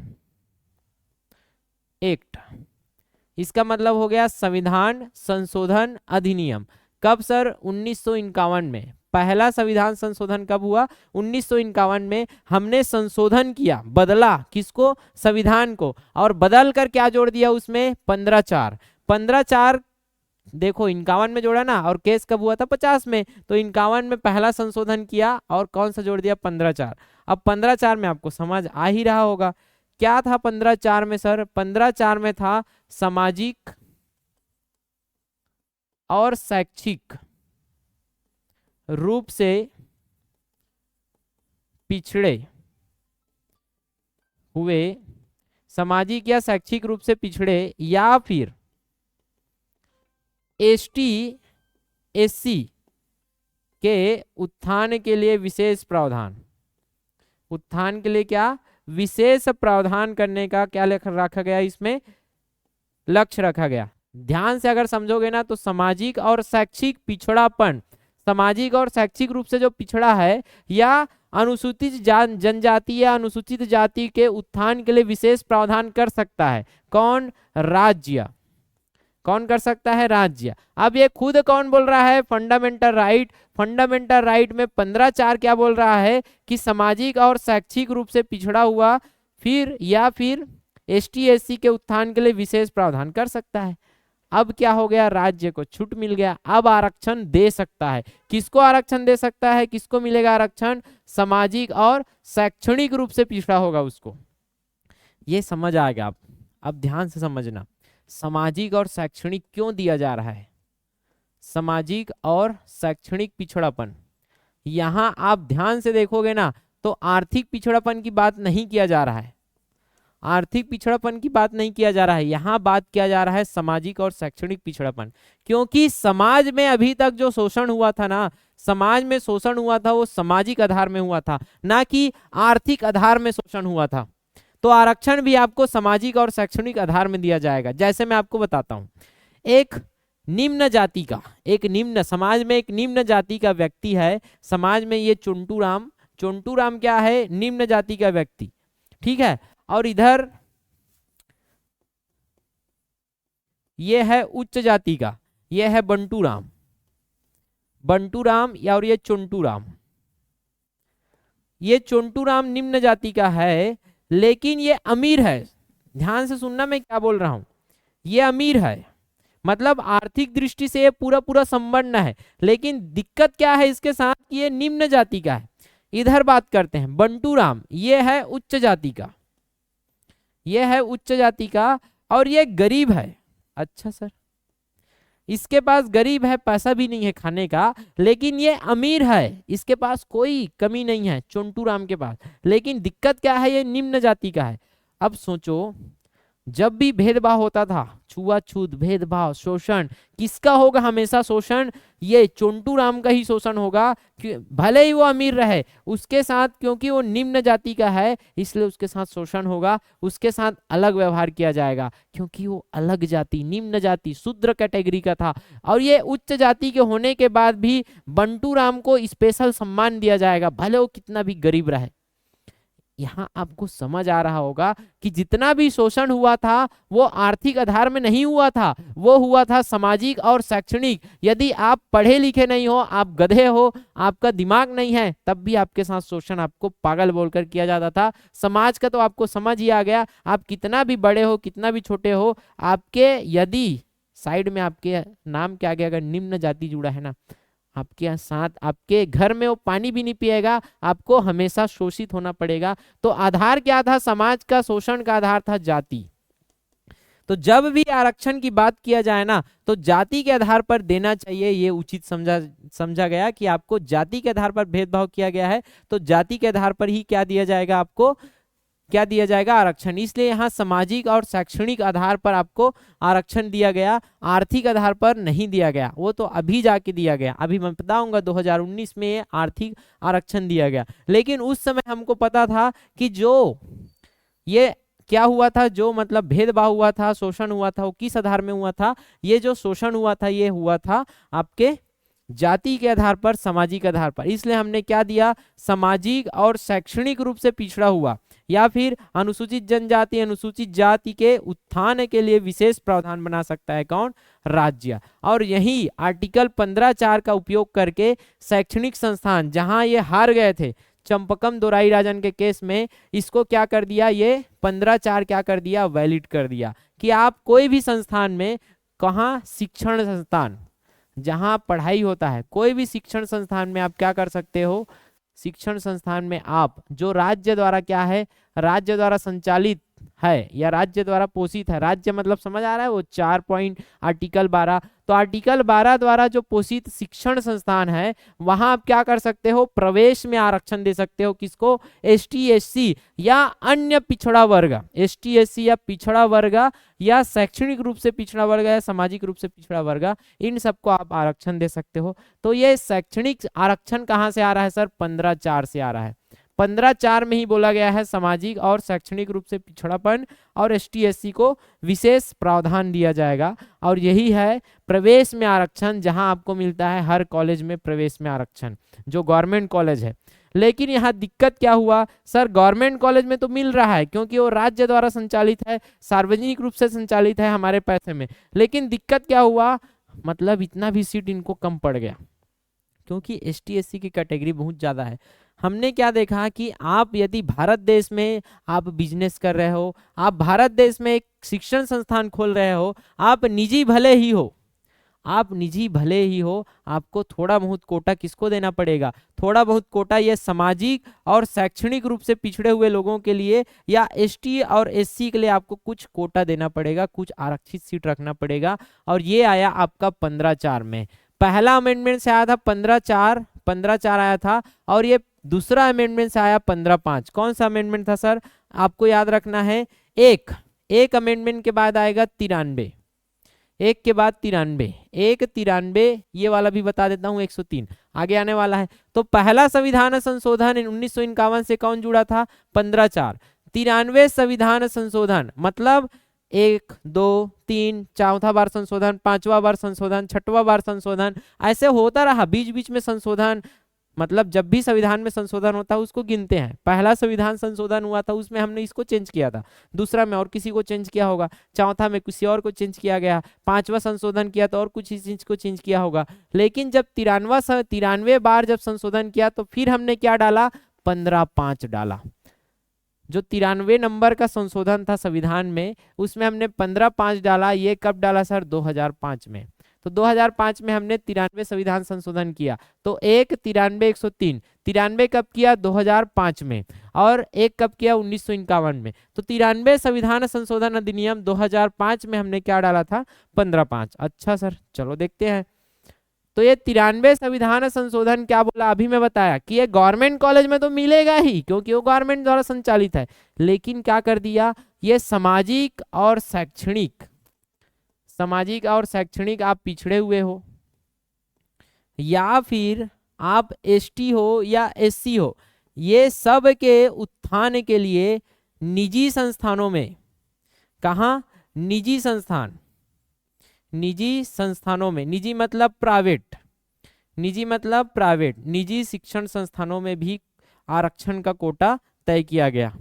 [SPEAKER 1] act, इसका मतलब हो गया संविधान संशोधन अधिनियम। कब सर, 1951 में। पहला संविधान संशोधन कब हुआ, 1951 में। हमने संशोधन किया, बदला किसको, संविधान को, और बदल कर क्या जोड़ दिया उसमें, 15(4). 15(4) देखो 51 में जोड़ा ना, और केस कब हुआ था, 50 में। तो 51 में पहला संशोधन किया और कौन सा जोड़ दिया, 15(4). अब 15(4) में आपको समझ आ ही रहा होगा क्या था 15(4) में सर, 15(4) में था सामाजिक और शैक्षिक रूप से पिछड़े हुए, सामाजिक या शैक्षिक रूप से पिछड़े या फिर एसटी एससी के उत्थान के लिए विशेष प्रावधान, उत्थान के लिए क्या, विशेष प्रावधान करने का क्या रखा गया, इसमें लक्ष्य रखा गया। ध्यान से अगर समझोगे ना तो सामाजिक और शैक्षिक पिछड़ापन, सामाजिक और शैक्षिक रूप से जो पिछड़ा है या अनुसूचित जनजाति या अनुसूचित जाति के उत्थान के लिए विशेष प्रावधान कर सकता है कौन, राज्य। कौन कर सकता है, राज्य। अब ये खुद कौन बोल रहा है, फंडामेंटल राइट। फंडामेंटल राइट में 15(4) क्या बोल रहा है कि सामाजिक और शैक्षिक रूप से पिछड़ा हुआ फिर या फिर एसटी एससी के उत्थान के लिए विशेष प्रावधान कर सकता है। अब क्या हो गया, राज्य को छूट मिल गया, अब आरक्षण दे सकता है। किसको आरक्षण दे सकता है, किसको मिलेगा आरक्षण, सामाजिक और शैक्षणिक रूप से पिछड़ा होगा उसको। ये समझ आएगा आप, अब ध्यान से समझना सामाजिक और शैक्षणिक क्यों दिया जा रहा है। सामाजिक और शैक्षणिक पिछड़ापन, यहां आप ध्यान से देखोगे ना तो आर्थिक पिछड़ापन की बात नहीं किया जा रहा है, आर्थिक पिछड़ापन की बात नहीं किया जा रहा है, यहां बात किया जा रहा है सामाजिक और शैक्षणिक पिछड़ापन। क्योंकि समाज में अभी तक जो शोषण हुआ था ना, समाज में शोषण हुआ था वो सामाजिक आधार में हुआ था, ना कि आर्थिक आधार में शोषण हुआ था। तो आरक्षण भी आपको सामाजिक और शैक्षणिक आधार में दिया जाएगा। जैसे मैं आपको बताता हूं, एक निम्न जाति का, एक निम्न समाज में एक निम्न जाति का व्यक्ति है, समाज में ये चुंटू राम क्या है, निम्न जाति का व्यक्ति, ठीक है। और इधर ये है उच्च जाति का, ये है बंटू राम और ये चुंटू राम। ये चुंटू राम निम्न जाति का है, लेकिन ये अमीर है। ध्यान से सुनना मैं क्या बोल रहा हूं, ये अमीर है, मतलब आर्थिक दृष्टि से ये पूरा संपन्न है। लेकिन दिक्कत क्या है इसके साथ कि ये निम्न जाति का है। इधर बात करते हैं बंटू राम, ये है उच्च जाति का, ये है उच्च जाति का और ये गरीब है। अच्छा सर, इसके पास गरीब है, पैसा भी नहीं है खाने का, लेकिन ये अमीर है, इसके पास कोई कमी नहीं है चुंटू राम के पास, लेकिन दिक्कत क्या है, ये निम्न जाति का है। अब सोचो, जब भी भेदभाव होता था, छुआछूत, भेदभाव, शोषण, किसका होगा हमेशा शोषण? ये चुंटू राम का ही शोषण होगा, कि भले ही वो अमीर रहे उसके साथ, क्योंकि वो निम्न जाति का है इसलिए उसके साथ शोषण होगा, उसके साथ अलग व्यवहार किया जाएगा, क्योंकि वो अलग जाति, निम्न जाति, शूद्र कैटेगरी का था। और ये उच्च जाति के होने के बाद भी बंटू राम को स्पेशल सम्मान दिया जाएगा, भले वो कितना भी गरीब रहे। यहाँ आपको समझ आ रहा होगा कि जितना भी शोषण हुआ था वो आर्थिक आधार में नहीं हुआ था, वो हुआ था सामाजिक और शैक्षणिक। यदि आप पढ़े लिखे नहीं हो, आप गधे हो, आपका दिमाग नहीं है, तब भी आपके साथ शोषण आपको पागल बोलकर किया जाता था। समाज का तो आपको समझ ही आ गया, आप कितना भी बड़े हो, कितना भी छोटे हो, आपके यदि साइड में आपके नाम के आगे अगर निम्न जाति जुड़ा है ना, आपके साथ आपके घर में वो पानी भी नहीं पिएगा, आपको हमेशा शोषित होना पड़ेगा। तो आधार क्या था समाज का? शोषण का आधार था जाति। तो जब भी आरक्षण की बात किया जाए ना, तो जाति के आधार पर देना चाहिए, ये उचित समझा गया कि आपको जाति के आधार पर भेदभाव किया गया है, तो जाति के आधार पर ही क्या दिया जाएगा, आपको क्या दिया जाएगा? आरक्षण। इसलिए यहाँ सामाजिक और शैक्षणिक आधार पर आपको आरक्षण दिया गया, आर्थिक आधार पर नहीं दिया गया, वो तो अभी जाके दिया गया। अभी मैं बताऊंगा 2019 में ये आर्थिक आरक्षण दिया गया, लेकिन उस समय हमको पता था कि जो ये क्या हुआ था, जो मतलब भेदभाव हुआ था, शोषण हुआ था, वो किस आधार में हुआ था? ये जो शोषण हुआ था ये हुआ था आपके जाति के आधार पर, सामाजिक आधार पर। इसलिए हमने क्या दिया? सामाजिक और शैक्षणिक रूप से पिछड़ा हुआ या फिर अनुसूचित जनजाति, अनुसूचित जाति के उत्थान के लिए विशेष प्रावधान बना सकता है कौन? राज्य। और यही आर्टिकल 15(4) का उपयोग करके शैक्षणिक संस्थान जहां ये हार गए थे चंपकम दोराई राजन के केस में, इसको क्या कर दिया? ये 15(4) क्या कर दिया? वैलिड कर दिया कि आप कोई भी संस्थान में, कहाँ? शिक्षण संस्थान जहां पढ़ाई होता है, कोई भी शिक्षण संस्थान में आप क्या कर सकते हो? शिक्षण संस्थान में आप जो राज्य द्वारा क्या है, राज्य द्वारा संचालित है या राज्य द्वारा पोषित है, राज्य मतलब समझ आ रहा है वो 4 पॉइंट आर्टिकल 12, तो आर्टिकल 12 द्वारा जो पोषित शिक्षण संस्थान है वहां आप क्या कर सकते हो? प्रवेश में आरक्षण दे सकते हो। किसको? एसटी एससी या अन्य पिछड़ा वर्ग, एसटी एससी या पिछड़ा वर्ग या शैक्षणिक रूप से पिछड़ा वर्ग या सामाजिक रूप से पिछड़ा वर्ग, इन सबको आप आरक्षण दे सकते हो। तो ये शैक्षणिक आरक्षण कहाँ से आ रहा है सर? 15(4) से आ रहा है। 15(4) में ही बोला गया है सामाजिक और शैक्षणिक रूप से पिछड़ापन और एसटी एससी को विशेष प्रावधान दिया जाएगा। और यही है प्रवेश में आरक्षण, जहां आपको मिलता है हर कॉलेज में प्रवेश में आरक्षण, जो गवर्नमेंट कॉलेज है। लेकिन यहाँ दिक्कत क्या हुआ सर? गवर्नमेंट कॉलेज में तो मिल रहा है क्योंकि वो राज्य द्वारा संचालित है, सार्वजनिक रूप से संचालित है हमारे पैसे में, लेकिन दिक्कत क्या हुआ? मतलब इतना भी सीट इनको कम पड़ गया क्योंकि एसटी एससी की कैटेगरी बहुत ज़्यादा है। हमने क्या देखा कि आप यदि भारत देश में आप बिजनेस कर रहे हो, आप भारत देश में एक शिक्षण संस्थान खोल रहे हो, आप निजी भले ही हो, आप निजी भले ही हो, आपको थोड़ा बहुत कोटा किसको देना पड़ेगा? थोड़ा बहुत कोटा ये सामाजिक और शैक्षणिक रूप से पिछड़े हुए लोगों के लिए या एसटी और एससी के लिए आपको कुछ कोटा देना पड़ेगा, कुछ आरक्षित सीट रखना पड़ेगा। और ये आया आपका 15(4) में। पहला अमेंडमेंट से आया था 15(4) आया था, और ये दूसरा अमेंडमेंट से आया 15(5). कौन सा अमेंडमेंट था सर? आपको याद रखना है, एक अमेंडमेंट के बाद आएगा 93, एक के बाद 93, एक 93, ये वाला भी बता देता हूँ 103 आगे आने वाला है। तो पहला संविधान संशोधन 1951 से कौन जुड़ा था? 15(4). 93 संविधान संशोधन मतलब 1, 2, 3, चौथा बार संशोधन, 5वां बार संशोधन, 6वां बार संशोधन, ऐसे होता रहा बीच बीच में संशोधन। मतलब जब भी संविधान में संशोधन होता है उसको गिनते हैं। पहला संविधान संशोधन हुआ था उसमें हमने इसको चेंज किया था, दूसरा में और किसी को चेंज किया होगा, चौथा में किसी और को चेंज किया गया, 5वां संशोधन किया तो और कुछ इस चीज को चेंज किया होगा। लेकिन जब 93 बार जब संशोधन किया तो फिर हमने क्या डाला? 15(5) डाला। जो 93 नंबर का संशोधन था संविधान में, उसमें हमने 15(5) डाला। ये कब डाला सर? 2005 में। तो 2005 में हमने 93 संविधान संशोधन किया। तो एक 93 103, 93 कब किया? 2005 में, और एक कब किया? 1951 में। तो 93 संविधान संशोधन अधिनियम 2005 में हमने क्या डाला था? 15(5). अच्छा सर, चलो देखते हैं। तो ये 93 संविधान संशोधन क्या बोला? अभी मैं बताया कि ये गवर्नमेंट कॉलेज में तो मिलेगा ही, क्योंकि वो गवर्नमेंट द्वारा संचालित है, लेकिन क्या कर दिया, ये सामाजिक और शैक्षणिक, सामाजिक और शैक्षणिक आप पिछड़े हुए हो, या फिर आप एसटी हो या एससी हो, ये सब के उत्थान के लिए निजी संस्थानों में, कहाँ? निजी संस्थान, निजी संस्थानों में, निजी मतलब प्राइवेट, निजी मतलब प्राइवेट, निजी शिक्षण संस्थानों में भी आरक्षण का कोटा तय किया गया।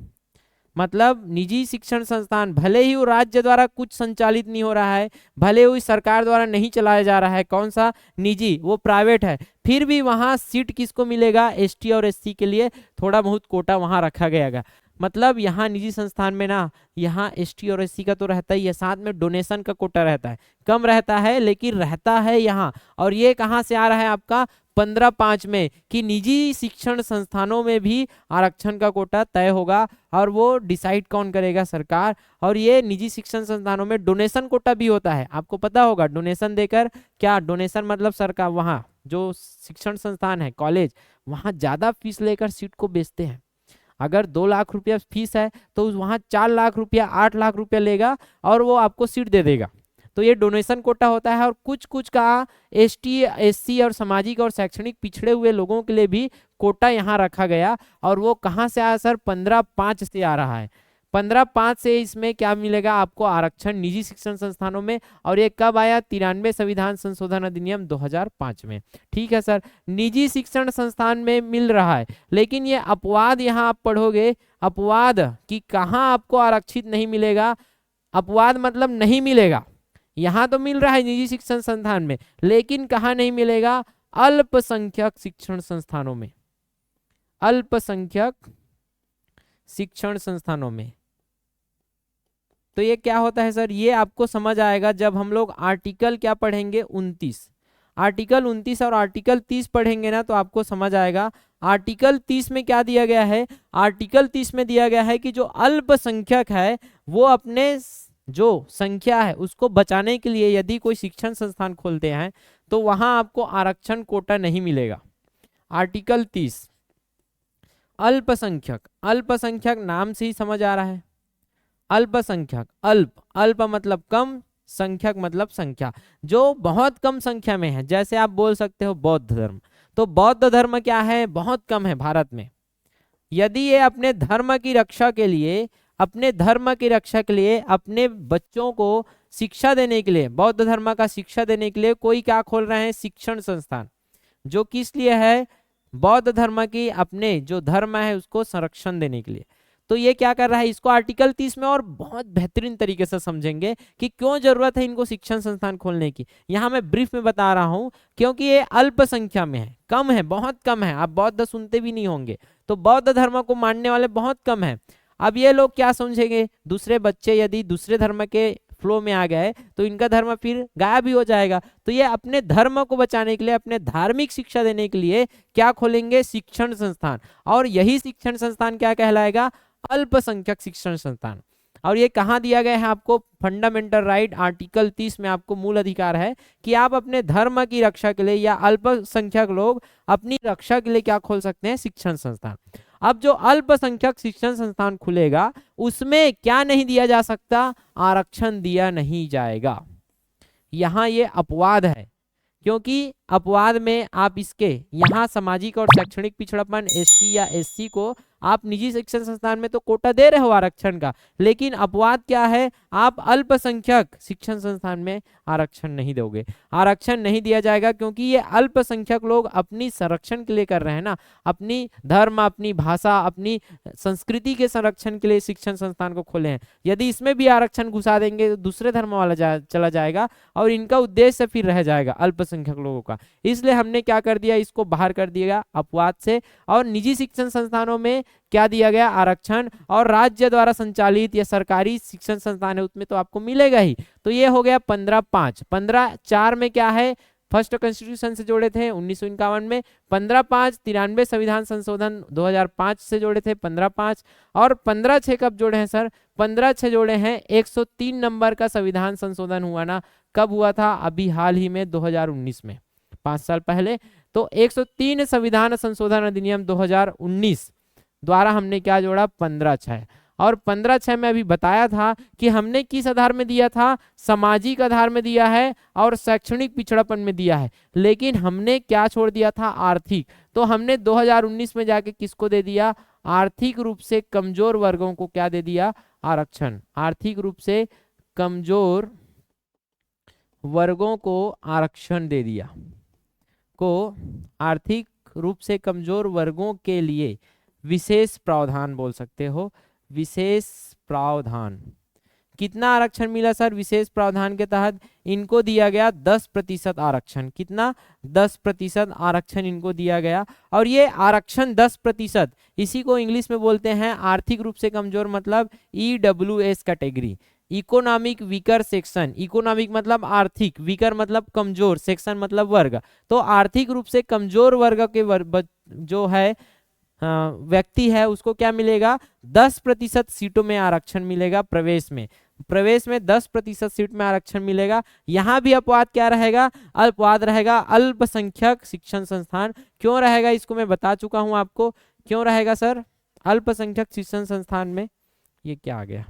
[SPEAKER 1] मतलब निजी शिक्षण संस्थान भले ही वो राज्य द्वारा कुछ संचालित नहीं हो रहा है, भले ही सरकार द्वारा नहीं चलाया जा रहा है, कौन सा? निजी, वो प्राइवेट है, फिर भी वहां सीट किसको मिलेगा? एसटी और एससी के लिए थोड़ा बहुत कोटा वहां रखा गया। मतलब यहाँ निजी संस्थान में ना, यहाँ एसटी और एससी का तो रहता ही है, साथ में डोनेशन का कोटा रहता है, कम रहता है लेकिन रहता है यहाँ। और ये कहाँ से आ रहा है आपका? 15(5) में, कि निजी शिक्षण संस्थानों में भी आरक्षण का कोटा तय होगा, और वो डिसाइड कौन करेगा? सरकार। और ये निजी शिक्षण संस्थानों में डोनेशन कोटा भी होता है, आपको पता होगा। डोनेशन देकर, क्या डोनेशन मतलब सरकार वहाँ जो शिक्षण संस्थान है, कॉलेज, वहाँ ज्यादा फीस लेकर सीट को बेचते हैं। अगर 2 लाख रुपया फीस है तो वहाँ 4 लाख रुपया, 8 लाख रुपया लेगा और वो आपको सीट दे देगा। तो ये डोनेशन कोटा होता है। और कुछ कुछ का एसटी, एससी और सामाजिक और शैक्षणिक पिछड़े हुए लोगों के लिए भी कोटा यहाँ रखा गया। और वो कहाँ से आया सर? 15(5) से आ रहा है। 15(5) से इसमें क्या मिलेगा आपको? आरक्षण निजी शिक्षण संस्थानों में। और ये कब आया? 93 संविधान संशोधन अधिनियम 2005 में। ठीक है सर, निजी शिक्षण संस्थान में मिल रहा है, लेकिन ये अपवाद यहाँ आप पढ़ोगे, अपवाद कि कहाँ आपको आरक्षित नहीं मिलेगा। अपवाद मतलब नहीं मिलेगा, यहाँ तो मिल रहा है निजी शिक्षण संस्थान में, लेकिन कहाँ नहीं मिलेगा? अल्पसंख्यक शिक्षण संस्थानों में, अल्पसंख्यक शिक्षण संस्थानों में। तो ये क्या होता है सर? ये आपको समझ आएगा जब हम लोग आर्टिकल क्या पढ़ेंगे? 29, आर्टिकल 29 और आर्टिकल 30 पढ़ेंगे ना, तो आपको समझ आएगा। आर्टिकल 30 में क्या दिया गया है? आर्टिकल 30 में दिया गया है कि जो अल्पसंख्यक है वो अपने जो संख्या है उसको बचाने के लिए यदि कोई शिक्षण संस्थान खोलते हैं तो वहां आपको आरक्षण कोटा नहीं मिलेगा। आर्टिकल 30, अल्पसंख्यक, अल्पसंख्यक नाम से ही समझ आ रहा है। अल्पसंख्यक, अल्प, अल्प मतलब कम, संख्यक मतलब संख्या, जो बहुत कम संख्या में है। जैसे आप बोल सकते हो बौद्ध धर्म, तो बौद्ध धर्म क्या है? बहुत कम है भारत में। यदि ये अपने धर्म की रक्षा के लिए, अपने धर्म की रक्षा के लिए, अपने बच्चों को शिक्षा देने के लिए, बौद्ध धर्म का शिक्षा देने के लिए कोई क्या खोल रहे हैं? शिक्षण संस्थान, जो किस लिए है? बौद्ध धर्म की, अपने जो धर्म है उसको संरक्षण देने के लिए। तो ये क्या कर रहा है? इसको आर्टिकल 30 में और बहुत बेहतरीन तरीके से समझेंगे कि क्यों जरूरत है इनको शिक्षण संस्थान खोलने की। यहाँ मैं ब्रीफ में बता रहा हूँ, क्योंकि ये अल्प संख्या में है, कम है, बहुत कम है। आप बौद्ध सुनते भी नहीं होंगे, तो बौद्ध धर्म को मानने वाले बहुत कम है। अब ये लोग क्या समझेंगे? दूसरे बच्चे यदि दूसरे धर्म के फ्लो में आ गए तो इनका धर्म फिर गायब ही हो जाएगा। तो ये अपने धर्म को बचाने के लिए, अपने धार्मिक शिक्षा देने के लिए क्या खोलेंगे? शिक्षण संस्थान। और यही शिक्षण संस्थान क्या कहलाएगा? अल्पसंख्यक शिक्षण संस्थान। और ये कहाँ दिया गया है आपको? फंडामेंटल राइट, आर्टिकल 30 में आपको मूल अधिकार है कि आप अपने धर्म की रक्षा के लिए या अल्पसंख्यक लोग अपनी रक्षा के लिए क्या खोल सकते हैं? शिक्षण संस्थान। अब जो अल्पसंख्यक शिक्षण संस्थान खुलेगा उसमें क्या नहीं दिया जा सकता? आरक्षण दिया नहीं जाएगा। यहाँ ये अपवाद है, क्योंकि अपवाद में आप इसके यहाँ सामाजिक और शैक्षणिक पिछड़ापन, एसटी या एससी को आप निजी शिक्षण संस्थान में तो कोटा दे रहे हो आरक्षण का, लेकिन अपवाद क्या है? आप अल्पसंख्यक शिक्षण संस्थान में आरक्षण नहीं दोगे, आरक्षण नहीं दिया जाएगा, क्योंकि ये अल्पसंख्यक लोग अपनी संरक्षण के लिए कर रहे हैं ना, अपनी धर्म, अपनी भाषा, अपनी संस्कृति के संरक्षण के लिए शिक्षण संस्थान को खोले हैं। यदि इसमें भी आरक्षण घुसा देंगे तो दूसरे धर्म वाला चला जाएगा और इनका उद्देश्य फिर रह जाएगा अल्पसंख्यक लोगों का। इसलिए हमने क्या कर दिया? इसको बाहर कर दिया अपवाद से। और निजी शिक्षण संस्थानों में क्या दिया गया, आरक्षण। और राज्य द्वारा संचालित या सरकारी शिक्षण संस्थान है उसमें तो आपको मिलेगा ही। तो ये हो गया 15/5। 15/4 में क्या है, फर्स्ट कॉन्स्टिट्यूशन से जोड़े थे 1951 में। 15/5 93 संविधान संशोधन 2005 से जोड़े थे 15/5। और 15/6 कब जोड़े हैं सर, 15/6 जोड़े हैं 103 नंबर का संविधान संशोधन हुआ ना, कब हुआ था, अभी हाल ही में 2019 में, 5 साल पहले। तो 103 संविधान संशोधन अधिनियम 2019 द्वारा हमने क्या जोड़ा, 15/6। और 15/6 में अभी बताया था कि हमने किस आधार में दिया था, सामाजिक आधार में दिया है और शैक्षणिक पिछड़ापन में दिया है, लेकिन हमने क्या छोड़ दिया था, आर्थिक। तो हमने 2019 में जाके किसको दे दिया, आर्थिक रूप से कमजोर वर्गों को क्या दे दिया, आरक्षण। आर्थिक रूप से कमजोर वर्गों को आरक्षण दे दिया, को आर्थिक रूप से कमजोर वर्गों के लिए विशेष प्रावधान बोल सकते हो, विशेष प्रावधान। कितना आरक्षण मिला सर, विशेष प्रावधान के तहत इनको दिया गया 10% आरक्षण। कितना, 10% आरक्षण इनको दिया गया। और ये आरक्षण 10%, इसी को इंग्लिश में बोलते हैं आर्थिक रूप से कमजोर, मतलब EWS category, economic weaker section. Economic मतलब आर्थिक, वीकर मतलब कमजोर, सेक्शन मतलब वर्ग। तो आर्थिक रूप से कमजोर वर्ग के जो है व्यक्ति है उसको क्या मिलेगा, 10% सीटों में आरक्षण मिलेगा। प्रवेश में 10% सीट में आरक्षण मिलेगा। यहाँ भी अपवाद क्या रहेगा, अपवाद रहेगा अल्पसंख्यक शिक्षण संस्थान। क्यों रहेगा, इसको मैं बता चुका हूं आपको, क्यों रहेगा सर अल्पसंख्यक शिक्षण संस्थान में। ये क्या आ गया,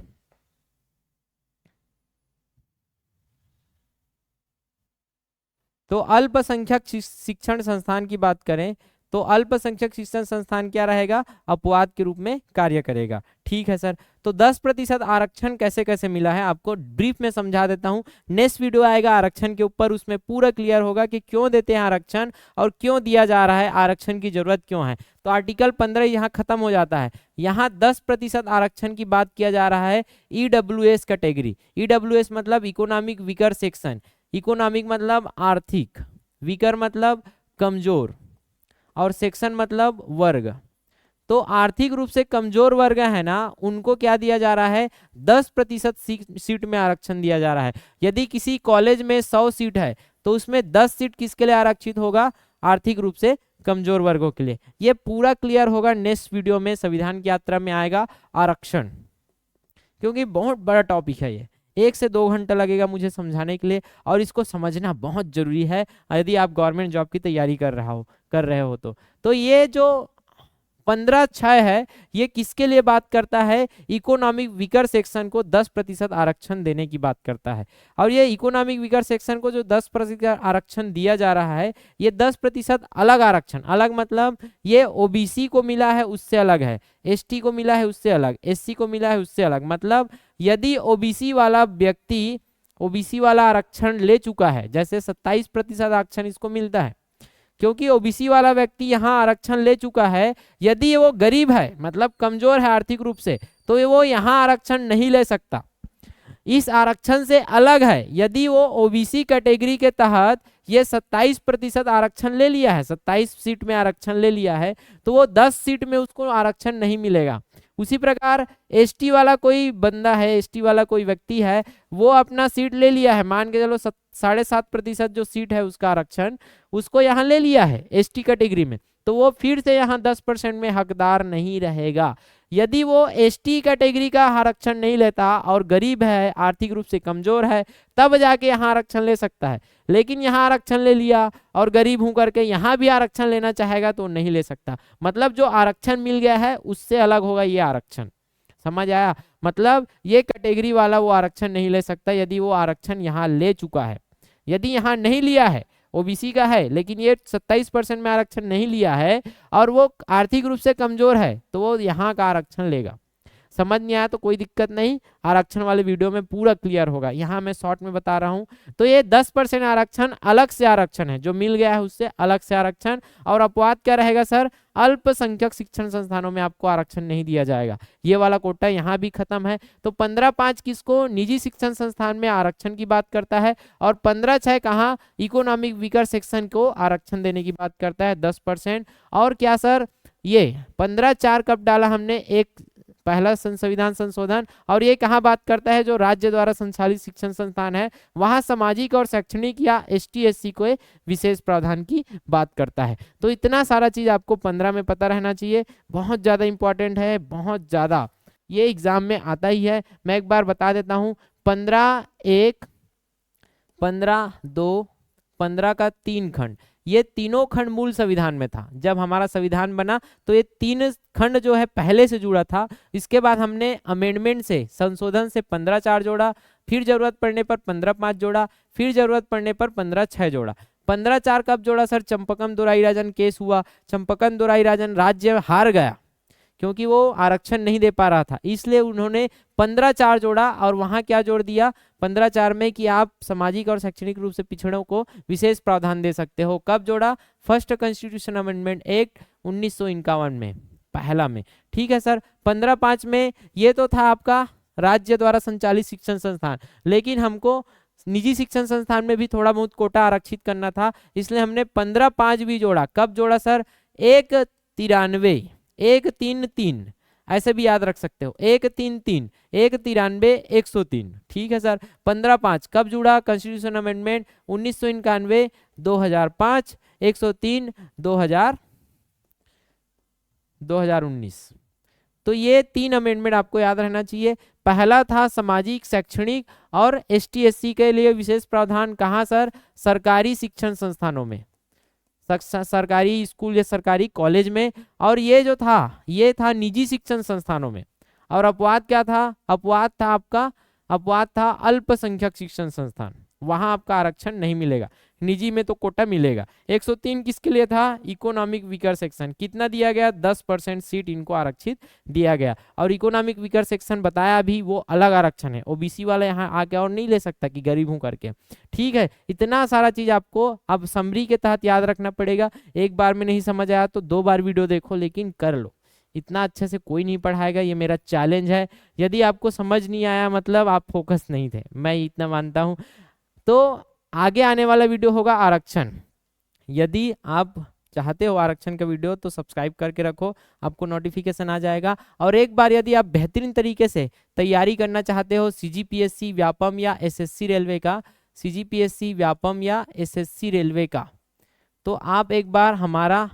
[SPEAKER 1] तो अल्पसंख्यक शिक्षण संस्थान की बात करें तो अल्पसंख्यक शिक्षण संस्थान क्या रहेगा, अपवाद के रूप में कार्य करेगा। ठीक है सर, तो 10% आरक्षण कैसे कैसे मिला है आपको ब्रीफ में समझा देता हूं। नेक्स्ट वीडियो आएगा आरक्षण के ऊपर, उसमें पूरा क्लियर होगा कि क्यों देते हैं आरक्षण और क्यों दिया जा रहा है, आरक्षण की जरूरत क्यों है। तो आर्टिकल 15 यहाँ खत्म हो जाता है। यहाँ 10% आरक्षण की बात किया जा रहा है EWS कैटेगरी। EWS मतलब इकोनॉमिक वीकर सेक्शन, इकोनॉमिक मतलब आर्थिक, वीकर मतलब कमजोर और सेक्शन मतलब वर्ग। तो आर्थिक रूप से कमजोर वर्ग है ना, उनको क्या दिया जा रहा है, 10% सीट में आरक्षण दिया जा रहा है। यदि किसी कॉलेज में 100 सीट है तो उसमें 10 सीट किसके लिए आरक्षित होगा, आर्थिक रूप से कमजोर वर्गों के लिए। ये पूरा क्लियर होगा नेक्स्ट वीडियो में, संविधान की यात्रा में आएगा आरक्षण, क्योंकि बहुत बड़ा टॉपिक है ये। 1 से 2 घंटा लगेगा मुझे समझाने के लिए, और इसको समझना बहुत जरूरी है यदि आप गवर्नमेंट जॉब की तैयारी कर रहे हो तो ये जो 15/6 है ये किसके लिए बात करता है, इकोनॉमिक वीकर सेक्शन को 10% आरक्षण देने की बात करता है। और ये इकोनॉमिक वीकर सेक्शन को जो 10% आरक्षण दिया जा रहा है, ये 10% अलग आरक्षण, अलग मतलब ये OBC को मिला है उससे अलग है, ST को मिला है उससे अलग, SC को मिला है उससे अलग। मतलब यदि OBC वाला व्यक्ति OBC वाला आरक्षण ले चुका है, जैसे 27% आरक्षण इसको मिलता है क्योंकि OBC वाला व्यक्ति यहाँ आरक्षण ले चुका है। यदि वो गरीब है मतलब कमजोर है आर्थिक रूप से, तो वो यहाँ आरक्षण नहीं ले सकता, इस आरक्षण से अलग है। यदि वो OBC कैटेगरी के तहत ये 27% आरक्षण ले लिया है, 27 सीट में आरक्षण ले लिया है, तो वो 10 सीट में उसको आरक्षण नहीं मिलेगा। उसी प्रकार ST वाला कोई बंदा है, ST वाला कोई व्यक्ति है, वो अपना सीट ले लिया है, मान के चलो 7.5% जो सीट है उसका आरक्षण उसको यहाँ ले लिया है ST कैटेगरी में, तो वो फिर से यहाँ 10% में हकदार नहीं रहेगा। यदि वो ST कैटेगरी का आरक्षण नहीं लेता और गरीब है, आर्थिक रूप से कमजोर है, तब जाके यहाँ आरक्षण ले सकता है। लेकिन यहाँ आरक्षण ले लिया और गरीब हूं करके यहाँ भी आरक्षण लेना चाहेगा तो नहीं ले सकता। मतलब जो आरक्षण मिल गया है उससे अलग होगा ये आरक्षण, समझ आया। मतलब ये कैटेगरी वाला वो आरक्षण नहीं ले सकता यदि वो आरक्षण यहाँ ले चुका है। यदि यहाँ नहीं लिया है, OBC का है लेकिन ये 27% में आरक्षण नहीं लिया है और वो आर्थिक रूप से कमजोर है, तो वो यहाँ का आरक्षण लेगा। समझ नहीं आया तो कोई दिक्कत नहीं, आरक्षण वाले वीडियो में पूरा क्लियर होगा, यहाँ मैं शॉर्ट में बता रहा हूँ। तो ये 10% आरक्षण अलग से आरक्षण है, जो मिल गया है उससे अलग से आरक्षण। और अपवाद क्या रहेगा सर, अल्पसंख्यक शिक्षण संस्थानों में आपको आरक्षण नहीं दिया जाएगा, ये वाला कोटा यहाँ भी खत्म है। तो 15/5 किसको, निजी शिक्षण संस्थान में आरक्षण की बात करता है, और 15/6 कहाँ, इकोनॉमिक वीकर सेक्शन को आरक्षण देने की बात करता है 10%। और क्या सर, ये 15/4 कब डाला हमने, एक पहला संविधान संशोधन, और ये कहाँ बात करता है, जो राज्य द्वारा संचालित शिक्षण संस्थान है वहां सामाजिक और शैक्षणिक या ST/SC को विशेष प्रावधान की बात करता है। तो इतना सारा चीज आपको 15 में पता रहना चाहिए, बहुत ज्यादा इंपॉर्टेंट है, बहुत ज्यादा, ये एग्जाम में आता ही है। मैं एक बार बता देता हूँ, 15(1), 15(2), 15 का 3 खंड, ये तीनों खंड मूल संविधान में था। जब हमारा संविधान बना तो ये 3 खंड जो है पहले से जुड़ा था, इसके बाद हमने अमेंडमेंट से, संशोधन से 15(4) जोड़ा, फिर जरूरत पड़ने पर 15(5) जोड़ा, फिर जरूरत पड़ने पर 15(6) जोड़ा। 15(4) कब जोड़ा सर, चंपकम दोराईराजन केस हुआ, चंपकम दोराईराजन राज्य हार गया क्योंकि वो आरक्षण नहीं दे पा रहा था, इसलिए उन्होंने 15(4) जोड़ा, और वहां क्या जोड़ दिया 15(4) में कि आप सामाजिक और शैक्षणिक रूप से पिछड़ों को विशेष प्रावधान दे सकते हो। कब जोड़ा, फर्स्ट कॉन्स्टिट्यूशन अमेंडमेंट एक्ट 1951 में, पहला में, ठीक है सर। 15(5) में ये तो था आपका राज्य द्वारा संचालित शिक्षण संस्थान, लेकिन हमको निजी शिक्षण संस्थान में भी थोड़ा बहुत कोटा आरक्षित करना था, इसलिए हमने 15(5) भी जोड़ा। कब जोड़ा सर, 193, 133, ऐसे भी याद रख सकते हो, 133, 193, 103, ठीक है सर। 15(5) कब जुड़ा, कॉन्स्टिट्यूशन अमेंडमेंट 1991, 2005, 103, 2019। तो ये 3 अमेंडमेंट आपको याद रहना चाहिए। पहला था सामाजिक शैक्षणिक और ST/SC के लिए विशेष प्रावधान, कहाँ सर, सरकारी शिक्षण संस्थानों में, सरकारी स्कूल या सरकारी कॉलेज में। और ये जो था ये था निजी शिक्षण संस्थानों में। और अपवाद क्या था, अपवाद था आपका, अपवाद था अल्पसंख्यक शिक्षण संस्थान, वहां आपका आरक्षण नहीं मिलेगा, निजी में तो कोटा मिलेगा। 103 किसके लिए था, इकोनॉमिक वीकर सेक्शन, कितना दिया गया, 10% सीट इनको आरक्षित दिया गया। और इकोनॉमिक वीकर सेक्शन बताया अभी, वो अलग आरक्षण है, OBC वाला यहाँ आके और नहीं ले सकता कि गरीब हूं करके, ठीक है। इतना सारा चीज आपको अब समरी के तहत याद रखना पड़ेगा, एक बार में नहीं समझ आया तो 2 बार वीडियो देखो, लेकिन कर लो, इतना अच्छे से कोई नहीं पढ़ाएगा, ये मेरा चैलेंज है। यदि आपको समझ नहीं आया मतलब आप फोकस नहीं थे, मैं इतना मानता हूँ। तो आगे आने वाला वीडियो होगा आरक्षण, यदि आप चाहते हो आरक्षण का वीडियो तो सब्सक्राइब करके रखो, आपको नोटिफिकेशन आ जाएगा। और एक बार यदि आप बेहतरीन तरीके से तैयारी करना चाहते हो CGPSC व्यापम या SSC रेलवे का, CGPSC व्यापम या SSC रेलवे का, तो आप एक बार हमारा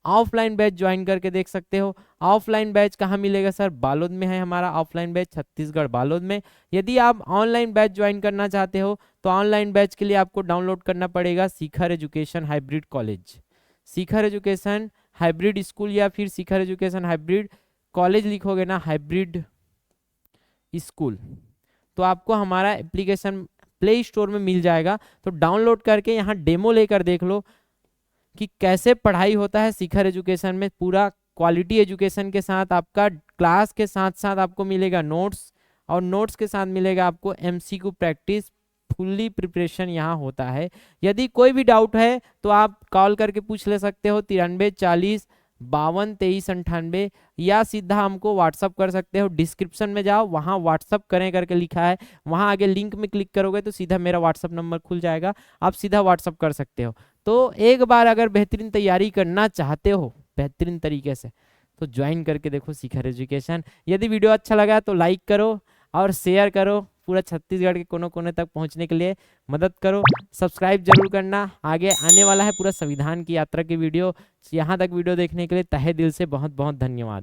[SPEAKER 1] ऑफलाइन बैच ज्वाइन करके देख सकते हो। ऑफलाइन बैच कहाँ मिलेगा सर, बालोद में है हमारा ऑफलाइन बैच, छत्तीसगढ़ बालोद में। यदि आप ऑनलाइन बैच ज्वाइन करना चाहते हो तो ऑनलाइन बैच के लिए आपको डाउनलोड करना पड़ेगा शिखर एजुकेशन हाइब्रिड कॉलेज, शिखर एजुकेशन हाइब्रिड स्कूल, या फिर शिखर एजुकेशन हाइब्रिड कॉलेज लिखोगे ना, हाइब्रिड स्कूल, तो आपको हमारा एप्लीकेशन प्ले स्टोर में मिल जाएगा। तो डाउनलोड करके यहाँ डेमो लेकर देख लो कि कैसे पढ़ाई होता है शिखर एजुकेशन में, पूरा क्वालिटी एजुकेशन के साथ, आपका क्लास के साथ साथ आपको मिलेगा नोट्स, और नोट्स के साथ मिलेगा आपको MCQ प्रैक्टिस, फुल्ली प्रिपरेशन यहाँ होता है। यदि कोई भी डाउट है तो आप कॉल करके पूछ ले सकते हो 93 40 52 23 98, या सीधा हमको व्हाट्सअप कर सकते हो। डिस्क्रिप्शन में जाओ, वहाँ व्हाट्सअप करें करके लिखा है, वहाँ आगे लिंक में क्लिक करोगे तो सीधा मेरा व्हाट्सअप नंबर खुल जाएगा, आप सीधा व्हाट्सअप कर सकते हो। तो एक बार अगर बेहतरीन तैयारी करना चाहते हो बेहतरीन तरीके से तो ज्वाइन करके देखो शिखर एजुकेशन। यदि वीडियो अच्छा लगा तो लाइक करो और शेयर करो, पूरा छत्तीसगढ़ के कोने कोने तक पहुंचने के लिए मदद करो। सब्सक्राइब जरूर करना, आगे आने वाला है पूरा संविधान की यात्रा की वीडियो। यहाँ तक वीडियो देखने के लिए तहे दिल से बहुत बहुत धन्यवाद।